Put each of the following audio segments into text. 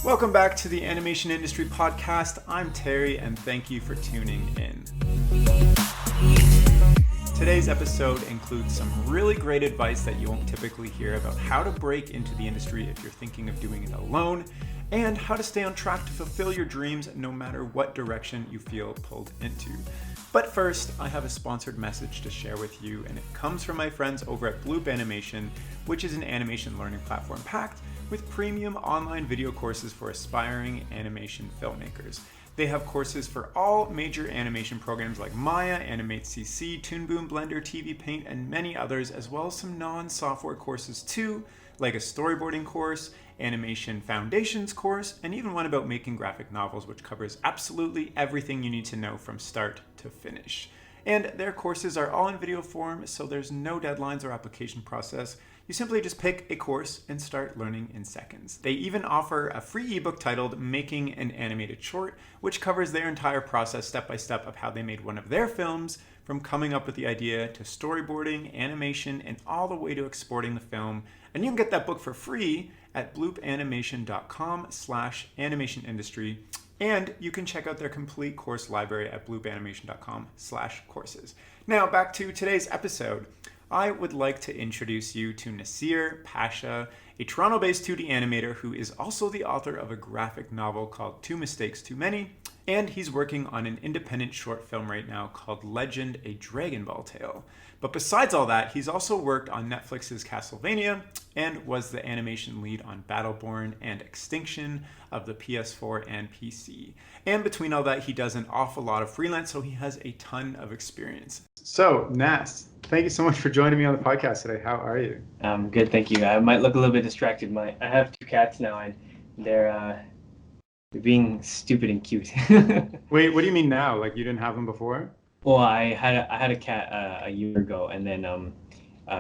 Welcome back to the Animation Industry Podcast. I'm Terry, and thank you for tuning in. Today's episode includes some really great advice that you won't typically hear about how to break into the industry if you're thinking of doing it alone, and how to stay on track to fulfill your dreams no matter what direction you feel pulled into. But first, I have a sponsored message to share with you, and it comes from my friends over at Bloop Animation, which is an animation learning platform packed with premium online video courses for aspiring animation filmmakers. They have courses for all major animation programs like Maya, Animate CC, Toon Boom, Blender, TVPaint, and many others, as well as some non-software courses too, like a storyboarding course, animation foundations course, and even one about making graphic novels, which covers absolutely everything you need to know from start to finish. And their courses are all in video form, so there's no deadlines or application process. You simply just pick a course and start learning in seconds. They even offer a free ebook titled Making an Animated Short, which covers their entire process step by step of how they made one of their films, from coming up with the idea to storyboarding, animation, and all the way to exporting the film. And you can get that book for free at bloopanimation.com/animationindustry. And you can check out their complete course library at bloopanimation.com/courses. Now back to today's episode. I would like to introduce you to Naseer Pasha, a Toronto-based 2D animator who is also the author of a graphic novel called Two Mistakes Too Many, and he's working on an independent short film right now called Legend, a Dragonball Tail. But besides all that, he's also worked on Netflix's Castlevania and was the animation lead on Battle Born and Extinction of the PS4 and PC. And between all that, he does an awful lot of freelance, so he has a ton of experience. So, Nas, thank you so much for joining me on the podcast today. How are you? Good, thank you. I might look a little bit distracted. I have two cats now, and they're being stupid and cute. Wait, what do you mean now? Like you didn't have them before? Well, I had a cat a year ago, and then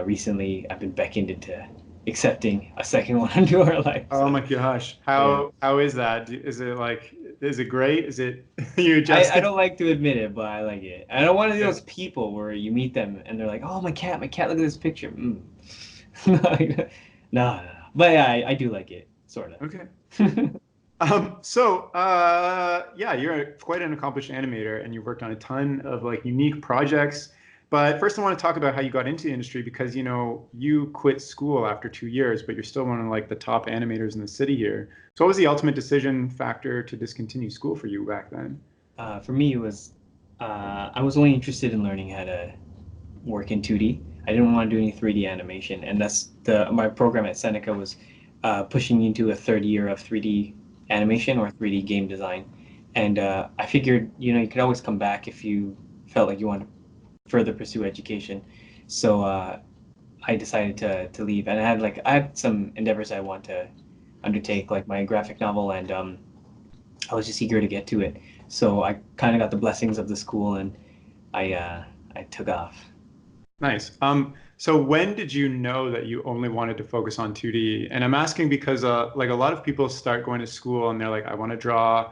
recently I've been beckoned into accepting a second one into our life. Oh my gosh, how is that? Is it great? Is it you adjusted? I don't like to admit it, but I like it. I don't want to be those people where you meet them and they're like, "Oh, my cat, look at this picture." No. But yeah, I do like it, sort of. Okay. You're quite an accomplished animator, and you've worked on a ton of unique projects. But first, I want to talk about how you got into the industry, because you quit school after 2 years, but you're still one of the top animators in the city here. So, what was the ultimate decision factor to discontinue school for you back then? For me, it was I was only interested in learning how to work in 2D. I didn't want to do any 3D animation, and that's my program at Seneca was pushing me into a third year of 3D animation or 3D game design. And I figured, you could always come back if you felt like you wanted to further pursue education. So I decided to leave, and I had some endeavors I want to undertake, like my graphic novel, and I was just eager to get to it. So I kind of got the blessings of the school, and I took off. Nice. So when did you know that you only wanted to focus on 2D? And I'm asking because a lot of people start going to school and they're like, I want to draw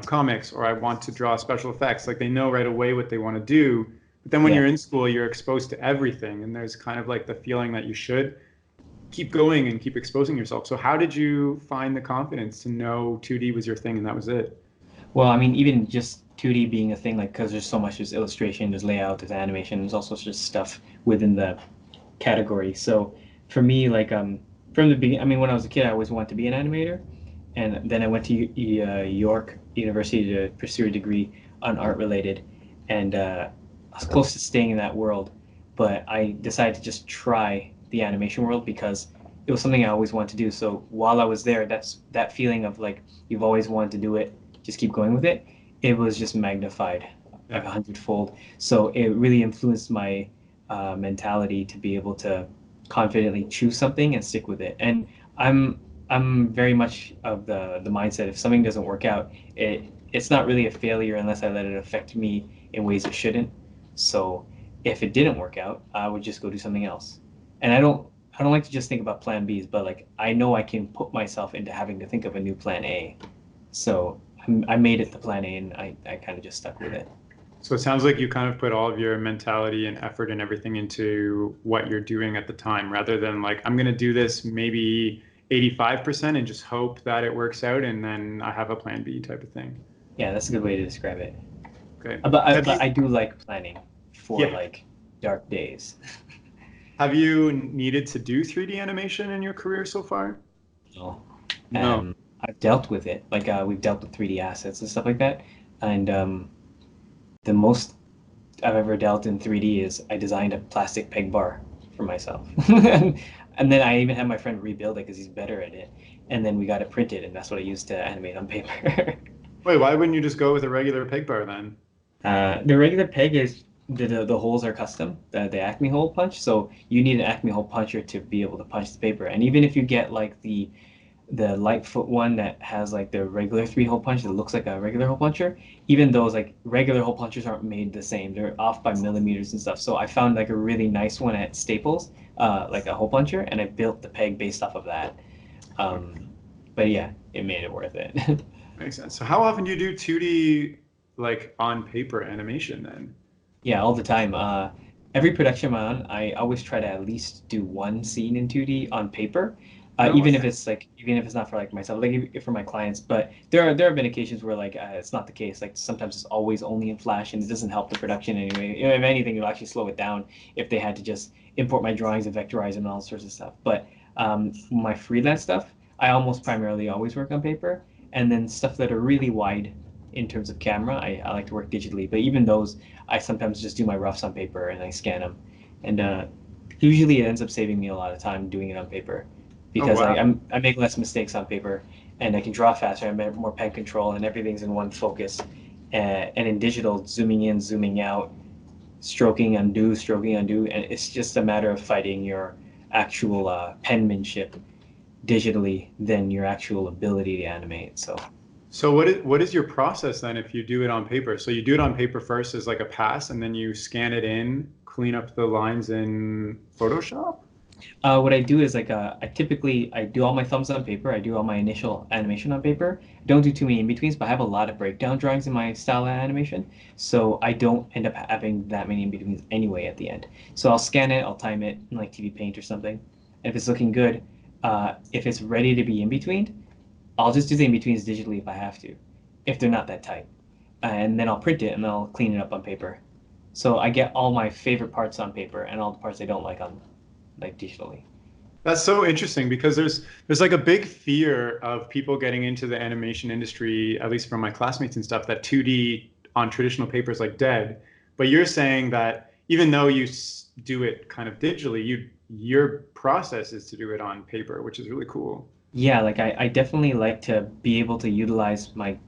comics, or I want to draw special effects. They know right away what they want to do. But then when you're in school, you're exposed to everything, and there's kind of the feeling that you should keep going and keep exposing yourself. So how did you find the confidence to know 2D was your thing and that was it? Well, I mean, even just 2D being a thing, because there's so much, there's illustration, there's layout, there's animation, there's also just stuff within the category. So for me, from the beginning, I mean, when I was a kid, I always wanted to be an animator. And then I went to York University to pursue a degree on art related. And I was close to staying in that world, but I decided to just try the animation world because it was something I always wanted to do. So while I was there, that feeling of you've always wanted to do it, just keep going with it. It was just magnified 100-fold. So it really influenced my mentality to be able to confidently choose something and stick with it. And I'm very much of the mindset, if something doesn't work out, it's not really a failure unless I let it affect me in ways it shouldn't. So if it didn't work out, I would just go do something else. And I don't like to just think about plan Bs, but I know I can put myself into having to think of a new plan A. So I made it the plan A, and I kind of just stuck with it. So it sounds like you kind of put all of your mentality and effort and everything into what you're doing at the time, rather than I'm going to do this maybe 85% and just hope that it works out, and then I have a plan B type of thing. Yeah, that's a good way to describe it. Okay. But I do like planning for Yeah. like dark days. Have you needed to do 3D animation in your career so far? So, No. I've dealt with it. Like we've dealt with 3D assets and stuff like that. And the most I've ever dealt in 3D is I designed a plastic peg bar for myself. And then I even had my friend rebuild it because he's better at it. And then we got it printed, and that's what I used to animate on paper. Wait, why wouldn't you just go with a regular peg bar then? The regular peg is the holes are custom, the Acme hole punch. So you need an Acme hole puncher to be able to punch the paper. And even if you get like the Lightfoot one that has like the regular 3-hole punch that looks like a regular hole puncher, even those like regular hole punchers aren't made the same. They're off by millimeters and stuff. So I found like a really nice one at Staples, like a hole puncher, and I built the peg based off of that. But yeah, it made it worth it. Makes sense. So how often do you do 2D like on paper animation then? Yeah, all the time. Every production I'm on, I always try to at least do one scene in 2D on paper, No even way. if it's like even if it's not for like myself, like if for my clients. But there have been occasions where like it's not the case. Like sometimes it's always only in Flash, and it doesn't help the production anyway. If anything, it'll actually slow it down if they had to just import my drawings and vectorize them and all sorts of stuff. But my freelance stuff, I almost primarily always work on paper, and then stuff that are really wide in terms of camera, I like to work digitally. But even those, I sometimes just do my roughs on paper and I scan them, and usually it ends up saving me a lot of time doing it on paper Oh because wow. I make less mistakes on paper and I can draw faster. I have more pen control and everything's in one focus. And in digital, zooming in, zooming out, stroking, undo, and it's just a matter of fighting your actual penmanship digitally than your actual ability to animate. So So what is your process then if you do it on paper? So you do it on paper first as like a pass, and then you scan it in, clean up the lines in Photoshop? what I do is like I do all my thumbs on paper. I do all my initial animation on paper. I don't do too many in betweens, but I have a lot of breakdown drawings in my style of animation, so I don't end up having that many in betweens anyway at the end. So I'll scan it, I'll time it in like TVPaint or something. And if it's looking good, if it's ready to be in between, I'll just do the in betweens digitally if I have to, if they're not that tight, and then I'll print it and I'll clean it up on paper. So I get all my favorite parts on paper and all the parts I don't like on like digitally. That's so interesting because there's like a big fear of people getting into the animation industry, at least from my classmates and stuff, that 2D on traditional paper is like dead. But you're saying that even though you do it kind of digitally, your process is to do it on paper, which is really cool. Yeah, like I definitely like to be able to utilize my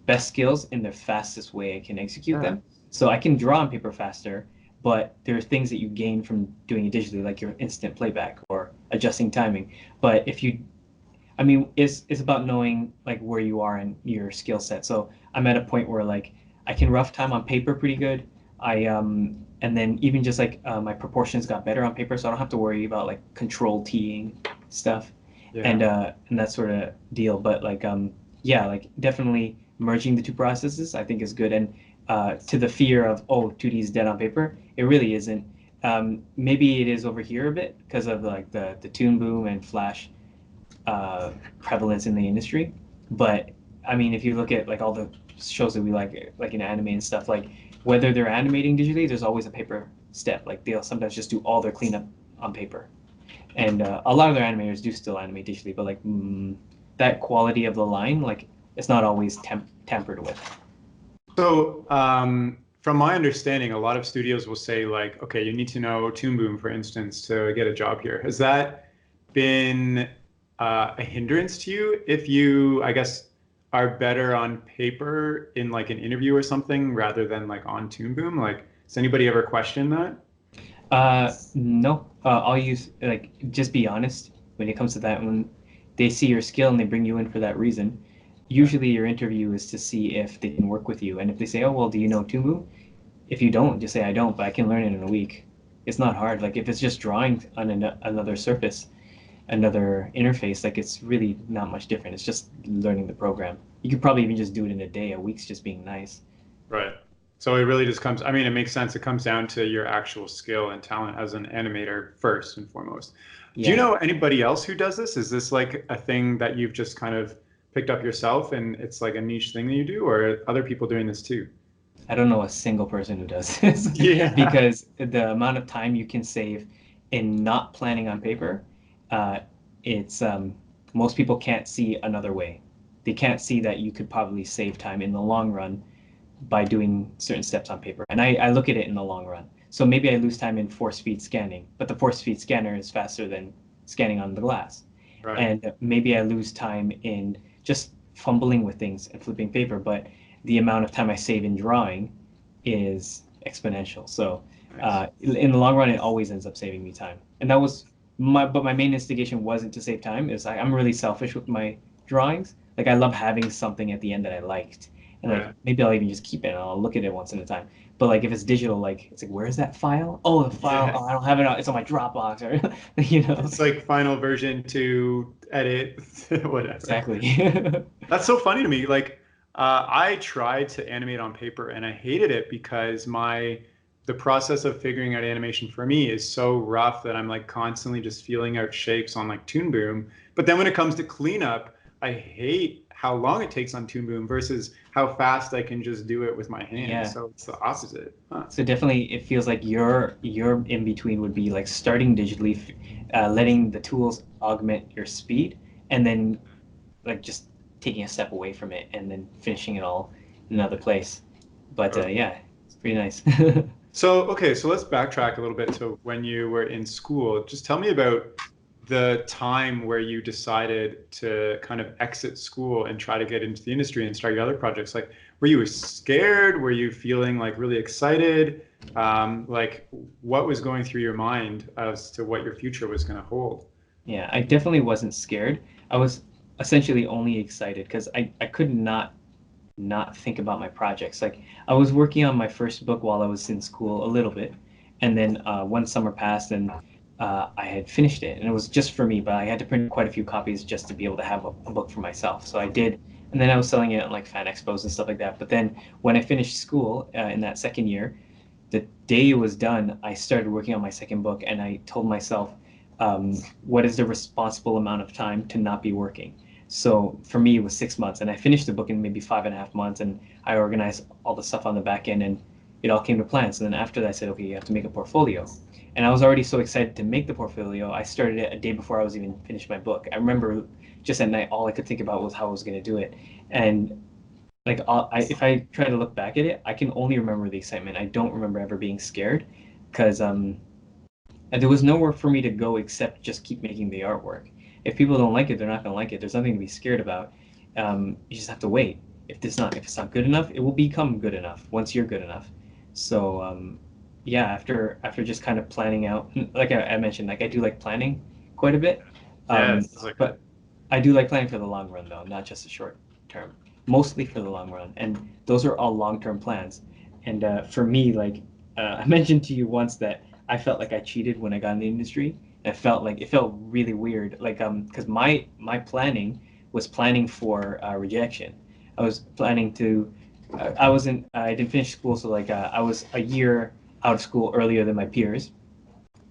best skills in the fastest way I can execute Yeah. them. So I can draw on paper faster, but there are things that you gain from doing it digitally, like your instant playback or adjusting timing. But if you, I mean, it's about knowing like where you are in your skill set. So I'm at a point where like I can rough time on paper pretty good. And then even just like my proportions got better on paper, so I don't have to worry about like control T'ing stuff Yeah. and that sort of deal. But like yeah, like definitely merging the two processes I think is good. And to the fear of 2D is dead on paper, it really isn't. Maybe it is over here a bit because of like the Toon Boom and Flash prevalence in the industry. But I mean, if you look at like all the shows that we like in anime and stuff, like whether they're animating digitally, there's always a paper step. Like they'll sometimes just do all their cleanup on paper, and a lot of their animators do still animate digitally, but like that quality of the line, like it's not always tampered with. So, from my understanding, a lot of studios will say like, okay, you need to know Toon Boom, for instance, to get a job here. Has that been a hindrance to you if you, I guess, are better on paper in like an interview or something rather than like on Toon Boom? Like, has anybody ever questioned that? No, I'll use like just be honest when it comes to that. When they see your skill and they bring you in for that reason, Yeah. usually your interview is to see if they can work with you. And if they say, "Oh well, do you know Tumu?" If you don't, just say, "I don't, but I can learn it in a week." It's not hard. Like if it's just drawing on another surface, another interface, like it's really not much different. It's just learning the program. You could probably even just do it in a day. A week's just being nice. Right. So it really just comes, I mean, it makes sense. It comes down to your actual skill and talent as an animator first and foremost. Do you Yeah, know anybody else who does this? Is this like a thing that you've just kind of picked up yourself and it's like a niche thing that you do, or are other people doing this too? I don't know a single person who does this Yeah. because the amount of time you can save in not planning on paper, uh, it's most people can't see another way. They can't see that you could probably save time in the long run by doing certain steps on paper. And I look at it in the long run. So maybe I lose time in force feed scanning, but the force feed scanner is faster than scanning on the glass. Right. And maybe I lose time in just fumbling with things and flipping paper, but the amount of time I save in drawing is exponential. So Nice. in the long run, it always ends up saving me time. And that was but my main instigation wasn't to save time. Is I'm really selfish with my drawings. Like I love having something at the end that I liked, and like Yeah. maybe I'll even just keep it and I'll look at it once at a time. But like if it's digital, like it's like where's that file? Oh, the file. Yeah. Oh, I don't have it. It's on my Dropbox, or It's like final version to edit, whatever. Exactly. That's so funny to me. Like, I tried to animate on paper and I hated it because the process of figuring out animation for me is so rough that I'm like constantly just feeling out shapes on like Toon Boom. But then when it comes to cleanup, I hate how long it takes on Toon Boom versus how fast I can just do it with my hands. Yeah. So it's the opposite. Huh. So definitely, it feels like your in between would be like starting digitally, letting the tools augment your speed, and then like just taking a step away from it, and then finishing it all in another place. But Totally. yeah, it's pretty nice. So, okay, so let's backtrack a little bit to when you were in school. Just tell me about the time where you decided to kind of exit school and try to get into the industry and start your other projects. Like, were you scared? Were you feeling like really excited? Like, what was going through your mind as to what your future was going to hold? Yeah, I definitely wasn't scared. I was essentially only excited because I could not think about my projects. Like I was working on my first book while I was in school a little bit, and then one summer passed and I had finished it, and it was just for me, but I had to print quite a few copies just to be able to have a book for myself. So I did, and then I was selling it at like fan expos and stuff like that. But then when I finished school in that second year, the day it was done, I started working on my second book, and I told myself, what is the responsible amount of time to not be working? So for me, it was 6 months, and I finished the book in maybe 5.5 months, and I organized all the stuff on the back end, and it all came to plan. So then after that, I said, okay, you have to make a portfolio. And I was already so excited to make the portfolio. I started it a day before I was even finished my book. I remember just at night, all I could think about was how I was going to do it. And like if I try to look back at it, I can only remember the excitement. I don't remember ever being scared because and there was nowhere for me to go except just keep making the artwork. If people don't like it, they're not going to like it. There's nothing to be scared about. You just have to wait. If it's not good enough, it will become good enough once you're good enough. So yeah, after just kind of planning out, like I mentioned, like I do like planning quite a bit, Yeah, it sounds like it. but I do like planning for the long run though, not just the short term. Mostly for the long run, and those are all long-term plans. And for me, like I mentioned to you once that I felt like I cheated when I got in the industry. It felt really weird, like because my planning was planning for rejection. I was planning to. I wasn't. I didn't finish school, so like I was a year out of school earlier than my peers.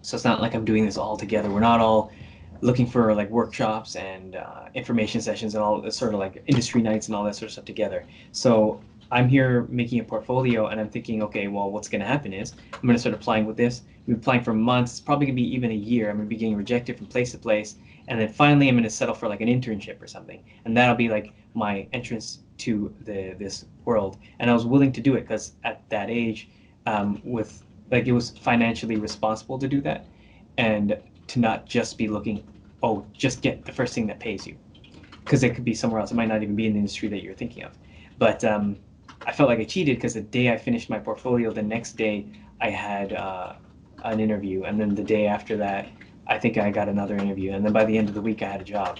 So it's not like I'm doing this all together. We're not all looking for like workshops and information sessions and all this sort of like industry nights and all that sort of stuff together. So I'm here making a portfolio and I'm thinking, okay, well, what's going to happen is I'm going to start applying with this. I've been applying for months. It's probably going to be even a year. I'm going to be getting rejected from place to place. And then finally, I'm going to settle for like an internship or something. And that'll be like my entrance to this world. And I was willing to do it because at that age, with like it was financially responsible to do that and to not just be looking, oh, just get the first thing that pays you because it could be somewhere else. It might not even be in the industry that you're thinking of. But I felt like I cheated because the day I finished my portfolio, the next day I had an interview, and then the day after that, I think I got another interview, and then by the end of the week, I had a job.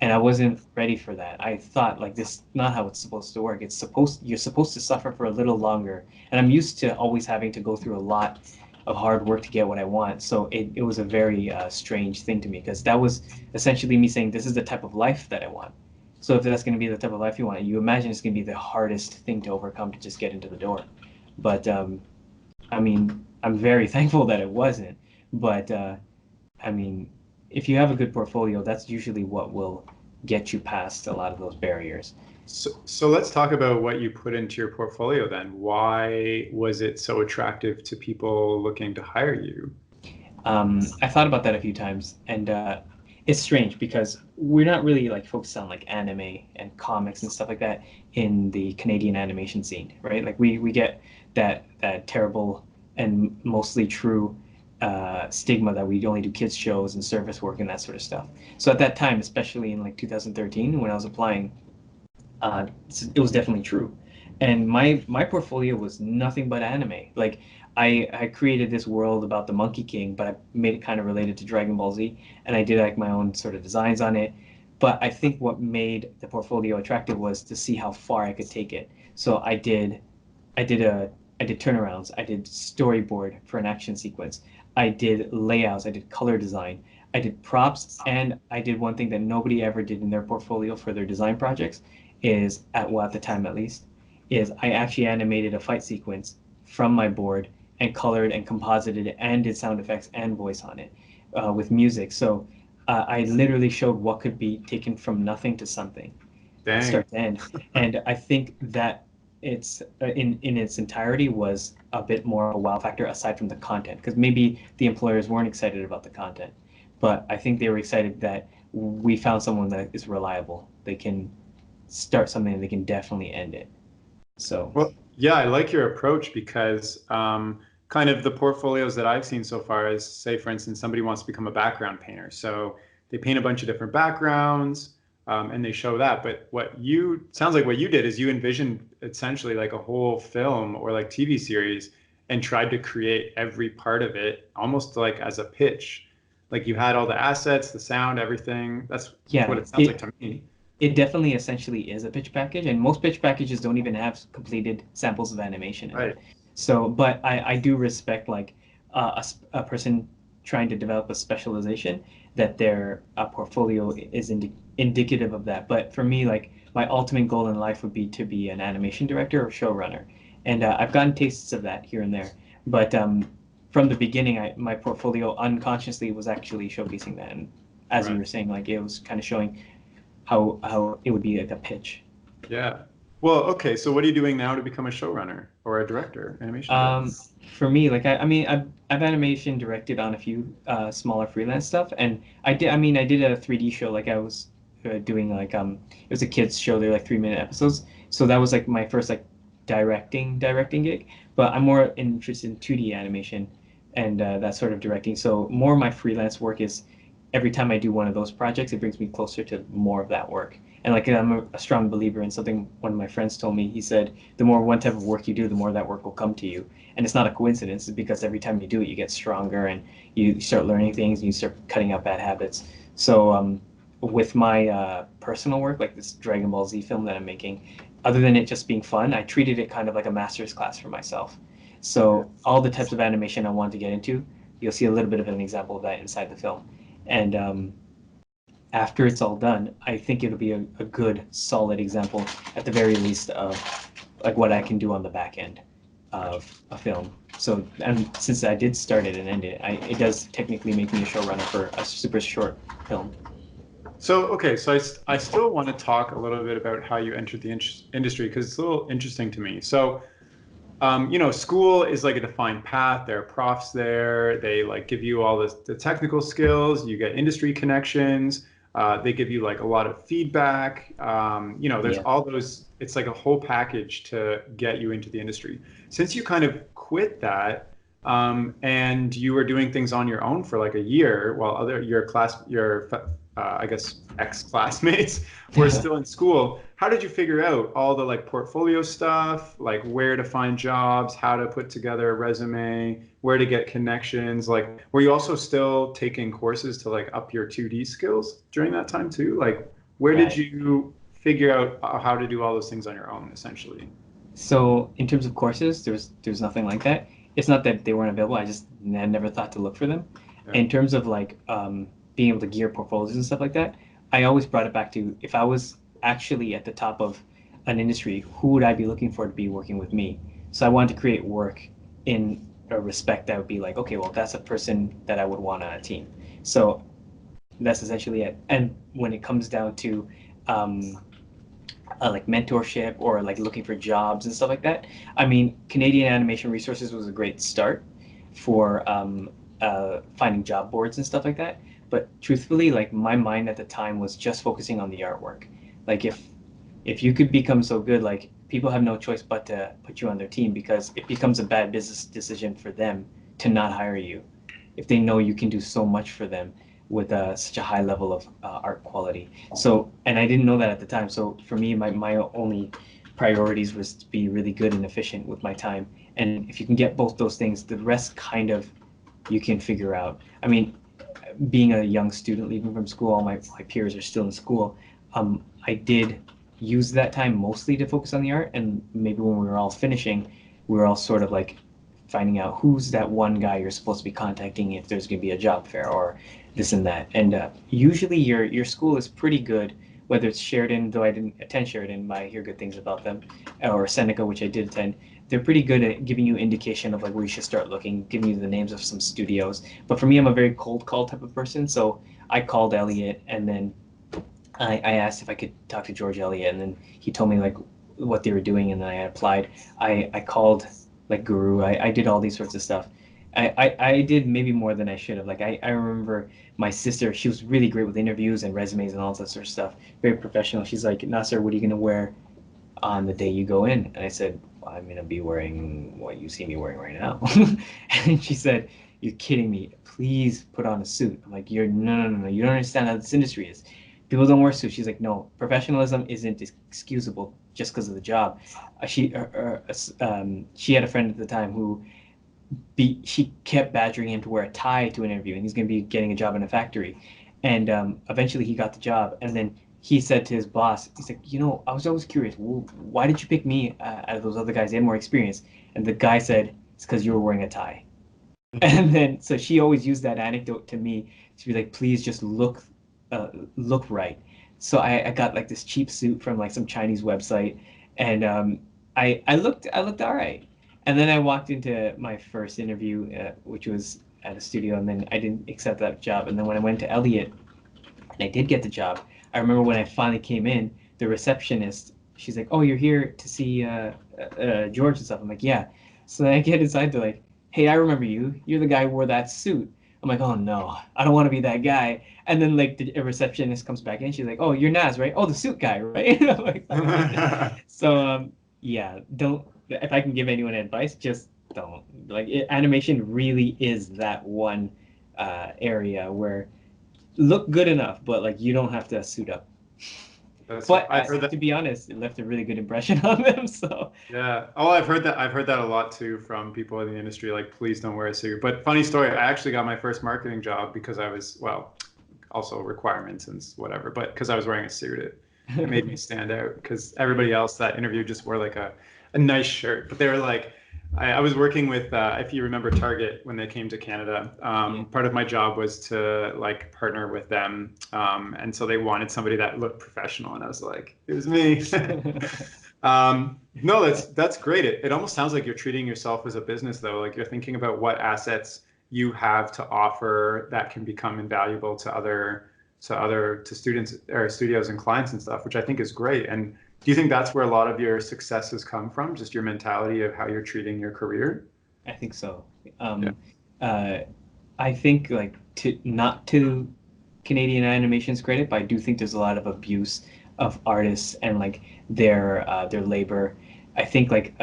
And I wasn't ready for that. I thought like this, not how it's supposed to work. You're supposed to suffer for a little longer. And I'm used to always having to go through a lot of hard work to get what I want. So it was a very strange thing to me because that was essentially me saying, this is the type of life that I want. So if that's going to be the type of life you want, you imagine it's going to be the hardest thing to overcome to just get into the door. But I mean, I'm very thankful that it wasn't. But I mean, if you have a good portfolio, that's usually what will get you past a lot of those barriers. So let's talk about what you put into your portfolio then. Why was it so attractive to people looking to hire you? I thought about that a few times, and it's strange because we're not really like focused on like anime and comics and stuff like that in the Canadian animation scene, right? Like we get that terrible and mostly true stigma that we only do kids shows and service work and that sort of stuff. So at that time, especially in like 2013 when I was applying, it was definitely true. And my portfolio was nothing but anime. Like I created this world about the Monkey King, but I made it kind of related to Dragon Ball Z, and I did like my own sort of designs on it. But I think what made the portfolio attractive was to see how far I could take it. So I did turnarounds. I did storyboard for an action sequence. I did layouts. I did color design. I did props, and I did one thing that nobody ever did in their portfolio for their design projects is at the time at least is I actually animated a fight sequence from my board and colored and composited it and did sound effects and voice on it with music. So I literally showed what could be taken from nothing to something, Dang. start to end. And I think that it's in its entirety was a bit more of a wow factor aside from the content, because maybe the employers weren't excited about the content, but I think they were excited that we found someone that is reliable. They can start something and they can definitely end it. So Well, yeah, I like your approach because kind of the portfolios that I've seen so far is, say, for instance, somebody wants to become a background painter. So they paint a bunch of different backgrounds and they show that. But sounds like what you did is you envisioned essentially like a whole film or like TV series and tried to create every part of it almost like as a pitch. Like you had all the assets, the sound, everything. That's what yeah, it sounds like to me. it definitely essentially is a pitch package, and most pitch packages don't even have completed samples of animation in Right. it. So, but I do respect like a person trying to develop a specialization that their portfolio is indicative of that. But for me, like my ultimate goal in life would be to be an animation director or showrunner, and I've gotten tastes of that here and there. But from the beginning, my portfolio unconsciously was actually showcasing that, and as you Right. were saying, like it was kind of showing how it would be like a pitch. Yeah. Well, okay. So what are you doing now to become a showrunner or a director, animation director? Um, for me, like I mean, I've animation directed on a few smaller freelance stuff, and I did a 3D show. Like I was doing like it was a kids show. They're like 3 minute episodes. So that was like my first like directing gig. But I'm more interested in 2D animation and that sort of directing. So more of my freelance work is every time I do one of those projects, it brings me closer to more of that work. And like I'm a strong believer in something one of my friends told me. He said, the more one type of work you do, the more that work will come to you. And it's not a coincidence, it's because every time you do it, you get stronger and you start learning things and you start cutting out bad habits. So with my personal work, like this Dragon Ball Z film that I'm making, other than it just being fun, I treated it kind of like a master's class for myself. Yeah. So all the types of animation I wanted to get into, you'll see a little bit of an example of that inside the film. And after it's all done, I think it'll be a good, solid example, at the very least, of like what I can do on the back end of a film. So, and since I did start it and end it, it does technically make me a showrunner for a super short film. So, okay. So I still want to talk a little bit about how you entered the industry because it's a little interesting to me. So, school is like a defined path. There are profs there. They like give you all the technical skills. You get industry connections. They give you like a lot of feedback. There's Yeah. all those. It's like a whole package to get you into the industry. Since you kind of quit that, and you were doing things on your own for like a year while your I guess ex-classmates were still in school. How did you figure out all the like portfolio stuff, like where to find jobs, how to put together a resume, where to get connections? Like, were you also still taking courses to like up your 2D skills during that time too? Like, where did Right. you figure out how to do all those things on your own, essentially? So in terms of courses, there's nothing like that. It's not that they weren't available. I just never thought to look for them. Yeah. In terms of like being able to gear portfolios and stuff like that, I always brought it back to if I was actually at the top of an industry, who would I be looking for to be working with me? So I wanted to create work in a respect that would be like, okay, well, that's a person that I would want on a team. So That's essentially it. And when it comes down to um, like mentorship or like looking for jobs and stuff like that, I mean, Canadian Animation Resources was a great start for finding job boards and stuff like that. But truthfully, like my mind at the time was just focusing on the artwork. Like if you could become so good, like people have no choice but to put you on their team because it becomes a bad business decision for them to not hire you if they know you can do so much for them with such a high level of art quality. So, and I didn't know that at the time. So for me, my only priorities was to be really good and efficient with my time. And if you can get both those things, the rest kind of you can figure out. I mean, being a young student leaving from school, all my peers are still in school. I did use that time mostly to focus on the art, and maybe when we were all finishing, we were all sort of like finding out who's that one guy you're supposed to be contacting if there's going to be a job fair or this and that. And usually your school is pretty good, whether it's Sheridan, though I didn't attend Sheridan, but I hear good things about them, or Seneca, which I did attend. They're pretty good at giving you indication of like where you should start looking, giving you the names of some studios. But for me, I'm a very cold call type of person, so I called Elliot and then I asked if I could talk to George Elliott, and then he told me like what they were doing, and then I applied. I called like Guru. I did all these sorts of stuff. I did maybe more than I should have. Like I remember my sister, she was really great with interviews and resumes and all that sort of stuff. Very professional. She's like, Nasser, what are you gonna wear on the day you go in? And I said, well, I'm gonna be wearing what you see me wearing right now. And she said, you're kidding me. Please put on a suit. I'm like, you're no. You don't understand how this industry is. People don't wear suits. She's like, no, professionalism isn't excusable just because of the job. She had a friend at the time who she kept badgering him to wear a tie to an interview, and he's going to be getting a job in a factory. And eventually he got the job. And then he said to his boss, he's like, I was always curious, well, why did you pick me out of those other guys? They had more experience. And the guy said, it's because you were wearing a tie. And then, so she always used that anecdote to me to be like, please just look right. So I got like this cheap suit from like some Chinese website, and I looked all right. And then I walked into my first interview, which was at a studio, and then I didn't accept that job. And then when I went to Elliot, and I did get the job, I remember when I finally came in, the receptionist, she's like, "Oh, you're here to see George and stuff." I'm like, "Yeah." So then I get inside, they're like, "Hey, I remember you. You're the guy who wore that suit." I'm like, "Oh no, I don't want to be that guy." And then like the receptionist comes back in, she's like, "Oh, you're Nas, right? Oh, the suit guy, right?" I'm like, okay. So yeah, don't. If I can give anyone advice, just don't. Like animation really is that one area where look good enough, but like you don't have to suit up. But I've heard to that. be honest, it left a really good impression on them. So Yeah. Oh, I've heard that. I've heard that a lot too from people in the industry. Like, please don't wear a suit. But funny story, I actually got my first marketing job because I was, well, also requirements and whatever, but because I was wearing a suit, it made me stand out because everybody else that interviewed just wore like a nice shirt. But they were like, I was working with, if you remember Target when they came to Canada, yeah. part of my job was to like partner with them. And so they wanted somebody that looked professional. And I was like, it was me. No, that's great. It almost sounds like you're treating yourself as a business though. Like you're thinking about what assets you have to offer that can become invaluable to students or studios and clients and stuff, which I think is great. And do you think that's where a lot of your successes come from? Just your mentality of how you're treating your career? I think so. Yeah. Uh, I think like to not to Canadian animation's credit, but I do think there's a lot of abuse of artists and like their labor. I think like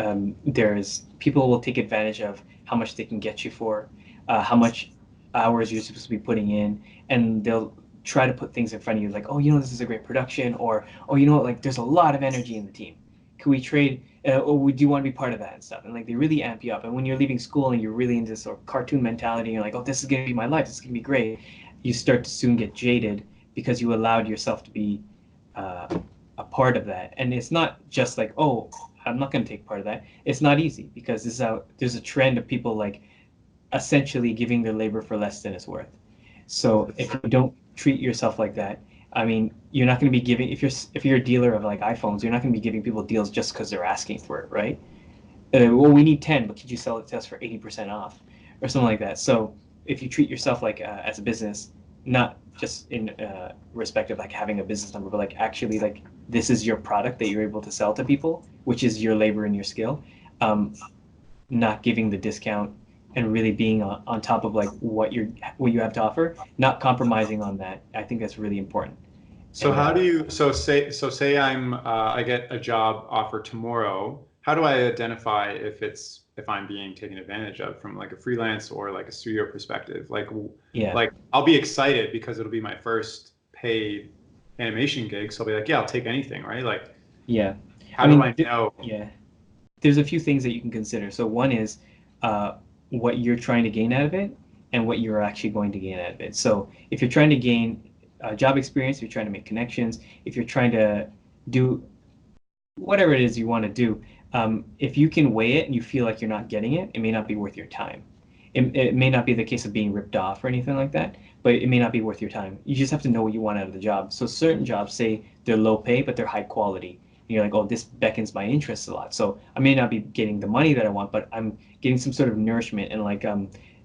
there's people will take advantage of how much they can get you for, how much hours you're supposed to be putting in, and they'll try to put things in front of you like, oh, this is a great production, or oh, like there's a lot of energy in the team. Can we trade? Or would you want to be part of that and stuff? And like they really amp you up. And when you're leaving school and you're really into this sort of cartoon mentality, and you're like, oh, this is gonna be my life. This is gonna be great. You start to soon get jaded because you allowed yourself to be uh, a part of that. And it's not just like, oh, I'm not gonna take part of that. It's not easy because this is how there's a trend of people like essentially giving their labor for less than it's worth. So if you don't treat yourself like that, I mean, you're not going to be giving if you're a dealer of like iPhones, you're not going to be giving people deals just because they're asking for it, right? Well, we need 10, but could you sell it to us for 80% off, or something like that? So if you treat yourself like as a business, not just in respect of like having a business number, but like actually like this is your product that you're able to sell to people, which is your labor and your skill. Um, Not giving the discount and really being on top of like what you have to offer, not compromising on that. I think that's really important. So And how do you, say I get a job offer tomorrow. How do I identify if I'm being taken advantage of from like a freelance or like a studio perspective? yeah, Like I'll be excited because it'll be my first paid animation gig. So I'll be like, yeah, I'll take anything, right? Like, yeah. how I do mean, I know? yeah. There's a few things that you can consider. So one is uh, what you're trying to gain out of it and what you're actually going to gain out of it. So if you're trying to gain job experience, if you're trying to make connections, if you're trying to do whatever it is you want to do, if you can weigh it and you feel like you're not getting it, it may not be worth your time. It may not be the case of being ripped off or anything like that, but it may not be worth your time. You just have to know what you want out of the job. So certain jobs say they're low pay, but they're high quality. And you're like, oh, this beckons my interest a lot. So I may not be getting the money that I want, but I'm getting some sort of nourishment and like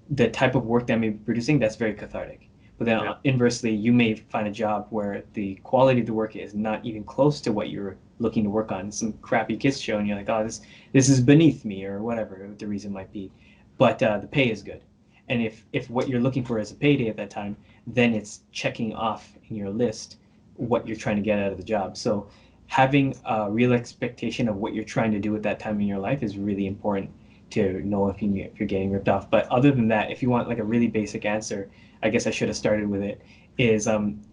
the type of work that I may be producing that's very cathartic. But then Yeah. inversely, you may find a job where the quality of the work is not even close to what you're looking to work on. Some crappy kids show, and you're like, oh, this is beneath me, or whatever the reason might be. But the pay is good, and if what you're looking for is a payday at that time, then it's checking off in your list what you're trying to get out of the job. So having a real expectation of what you're trying to do at that time in your life is really important to know if you're getting ripped off. But other than that, if you want like a really basic answer, I guess I should have started with it, is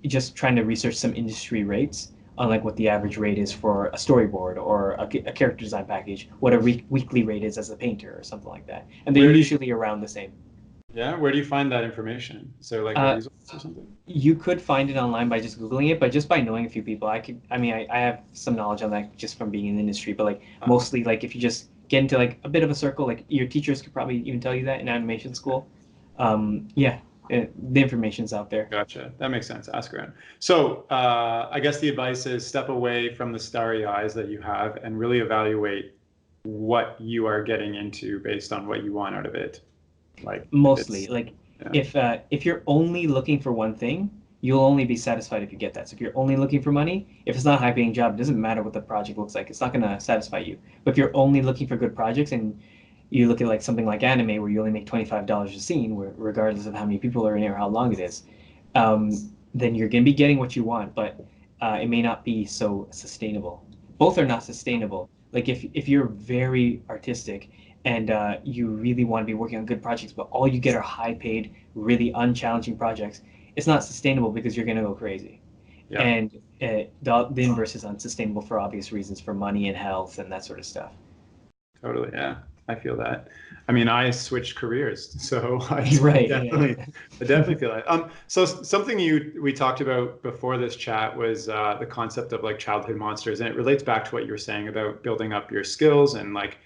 just trying to research some industry rates on like what the average rate is for a storyboard or a character design package, what a weekly rate is as a painter or something like that. And they're Where do you, usually around the same. yeah, where do you find that information? Is there like a Uh, resource or something? you could find it online by just Googling it, but just by knowing a few people, I mean, I have some knowledge on that just from being in the industry, but like Uh, mostly like if you just get into like a bit of a circle, like your teachers could probably even tell you that in animation school. Yeah, the information's out there. Gotcha. That makes sense. Ask around. So, I guess the advice is step away from the starry eyes that you have and really evaluate what you are getting into based on what you want out of it. Like if Mostly, it's, like yeah, if you're only looking for one thing, you'll only be satisfied if you get that. So if you're only looking for money, if it's not a high paying job, it doesn't matter what the project looks like. It's not gonna satisfy you. But if you're only looking for good projects and you look at like something like anime where you only make $25 a scene, where regardless of how many people are in it or how long it is, um, then you're gonna be getting what you want, but it may not be so sustainable. Both are not sustainable. Like if you're very artistic and you really want to be working on good projects, but all you get are high paid, really unchallenging projects, it's not sustainable because you're gonna go crazy. yeah, And the inverse is unsustainable for obvious reasons, for money and health and that sort of stuff. totally. Yeah, I feel that. I mean, I switched careers, so Right. Yeah. I definitely feel that. So something we talked about before this chat was the concept of like childhood monsters, and it relates back to what you were saying about building up your skills and like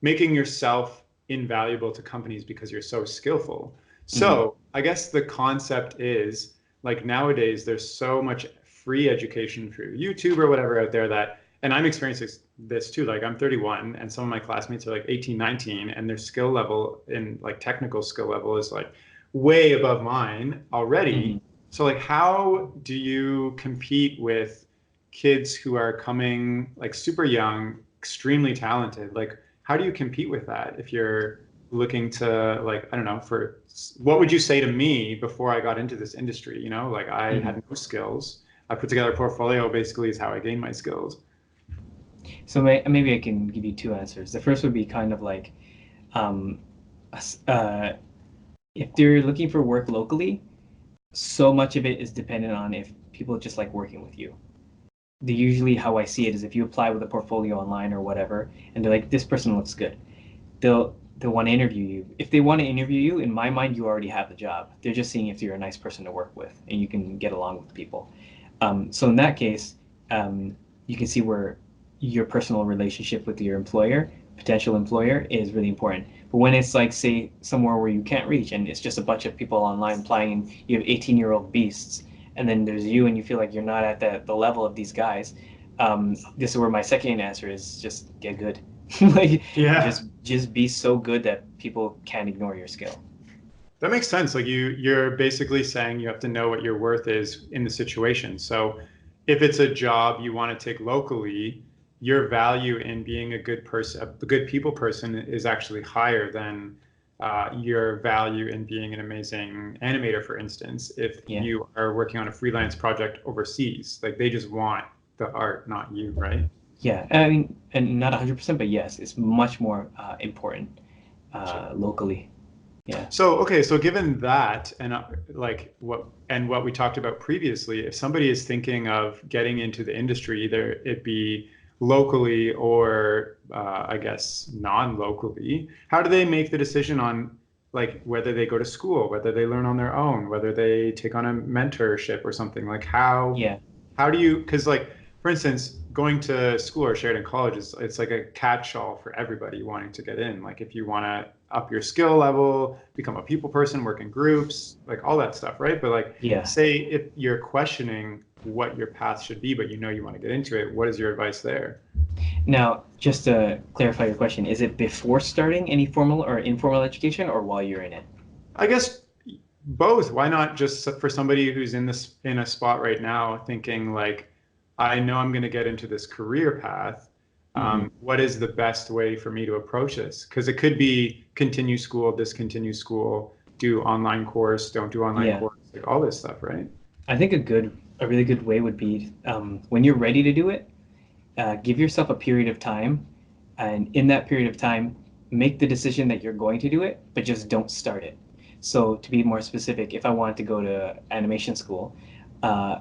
making yourself invaluable to companies because you're so skillful. Mhm. So I guess the concept is like nowadays there's so much free education through YouTube or whatever out there that, and I'm experiencing this too. Like I'm 31 and some of my classmates are like 18, 19, and their skill level in like technical skill level is like way above mine already. Mhm. So like how do you compete with kids who are coming like super young, extremely talented? Like how do you compete with that if you're looking to like, I don't know, for what would you say to me before I got into this industry? You know, like I Mhm. had no skills. I put together a portfolio basically is how I gained my skills. So maybe I can give you two answers. The first would be kind of like, um, uh, if they're looking for work locally, so much of it is dependent on if people just like working with you. Usually how I see it is if you apply with a portfolio online or whatever, and they're like, this person looks good, they'll want to interview you. If they want to interview you, in my mind, you already have the job. They're just seeing if you're a nice person to work with and you can get along with people. So in that case, you can see where your personal relationship with your employer, potential employer, is really important. But when it's like, say, somewhere where you can't reach and it's just a bunch of people online applying and you have 18-year-old beasts, and then there's you and you feel like you're not at the level of these guys, this is where my second answer is just get good. Like Yeah. just be so good that people can't ignore your skill. That makes sense. Like you're basically saying you have to know what your worth is in the situation. So if it's a job you want to take locally, your value in being a good person, a good people person is actually higher than your value in being an amazing animator, for instance, if Yeah. you are working on a freelance project overseas. Like they just want the art, not you, right? Yeah. I mean, and not 100%, but yes, it's much more important Sure. locally. Yeah. So, okay, so given that and what we talked about previously, if somebody is thinking of getting into the industry, either it be locally or I guess non-locally, how do they make the decision on like whether they go to school, whether they learn on their own, whether they take on a mentorship or something? Like Yeah. how do you, because like for instance, going to school or Sheridan College is it's like a catch-all for everybody wanting to get in. Like if you want to up your skill level, become a people person, work in groups, like all that stuff, right? But like Yeah. say if you're questioning what your path should be, but you know you want to get into it, what is your advice there? Now, just to clarify your question, is it before starting any formal or informal education or while you're in it? I guess both. Why not just for somebody who's in a spot right now thinking like, I know I'm going to get into this career path. Hmm. What is the best way for me to approach this? Because it could be continue school, discontinue school, do online course, don't do online Yeah. course, like all this stuff, right? I think a really good way would be when you're ready to do it, give yourself a period of time, and in that period of time, make the decision that you're going to do it, but just don't start it. So to be more specific, if I wanted to go to animation school, uh,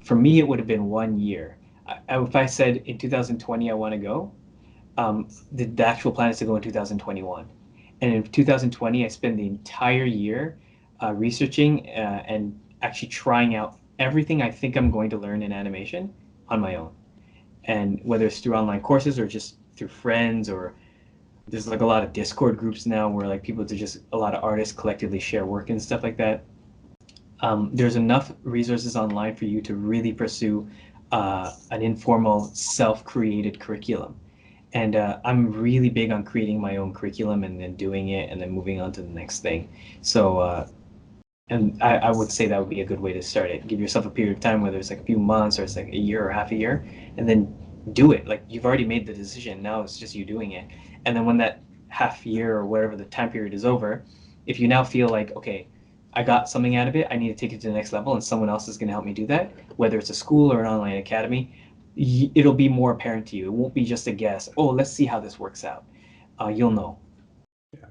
for me it would have been 1 year. If I said in 2020 I want to go, the actual plan is to go in 2021. And in 2020, I spent the entire year researching and actually trying out everything I think I'm going to learn in animation on my own. And whether it's through online courses or just through friends, or there's like a lot of Discord groups now where like people to just a lot of artists collectively share work and stuff like that. There's enough resources online for you to really pursue an informal, self-created curriculum. And I'm really big on creating my own curriculum and then doing it and then moving on to the next thing. So, and I would say that would be a good way to start it. Give yourself a period of time, whether it's like a few months or it's like a year or half a year, and then do it. Like you've already made the decision. Now it's just you doing it. And then when that half year or whatever the time period is over, if you now feel like, okay, I got something out of it, I need to take it to the next level, and someone else is going to help me do that, whether it's a school or an online academy, it'll be more apparent to you. It won't be just a guess. Oh, let's see how this works out. You'll know. Yeah.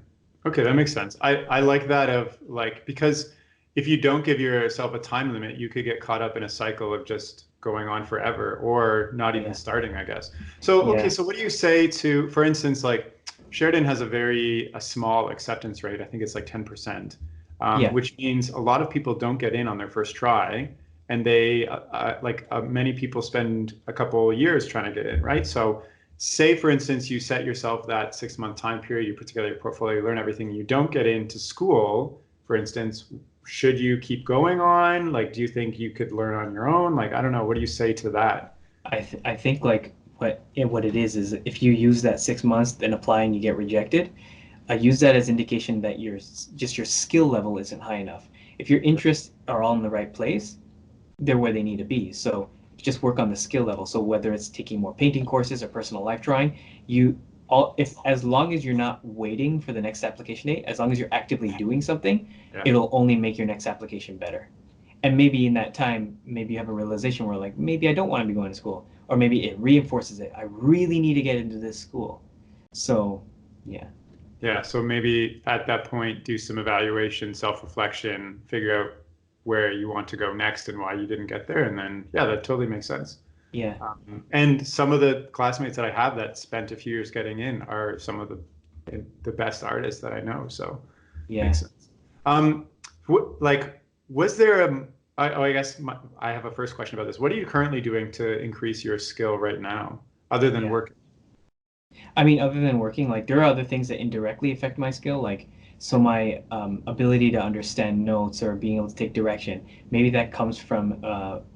Okay, that makes sense. I like that of like because if you don't give yourself a time limit, you could get caught up in a cycle of just going on forever or not even Yeah. starting, I guess. So, okay, Yeah. so what do you say to, for instance, like Sheridan has a small acceptance rate. I think it's like 10%, Yeah. which means a lot of people don't get in on their first try, and many people spend a couple of years trying to get in, right? So say for instance you set yourself that 6 month time period, you put together your portfolio, you learn everything, you don't get into school, for instance, should you keep going on? Like do you think you could learn on your own? Like I don't know, what do you say to that? I think like what it is if you use that 6 months and apply and you get rejected, I use that as indication that your skill level isn't high enough. If your interests are all in the right place, they're where they need to be. So just work on the skill level. So whether it's taking more painting courses or personal life drawing, you all if as long as you're not waiting for the next application date, as long as you're actively doing something, Yeah. it'll only make your next application better. And maybe in that time, maybe you have a realization where like maybe I don't want to be going to school, or maybe it reinforces it. I really need to get into this school. So yeah. Yeah, so maybe at that point do some evaluation, self-reflection, figure out where you want to go next and why you didn't get there, and then yeah, that totally makes sense. Yeah. And some of the classmates that I have that spent a few years getting in are some of the best artists that I know. So makes Yeah. sense. Um, like, was there I guess I have a first question about this. What are you currently doing to increase your skill right now, other than Yeah. work? I mean, other than working, like there are other things that indirectly affect my skill, like so my ability to understand notes or being able to take direction. Maybe that comes from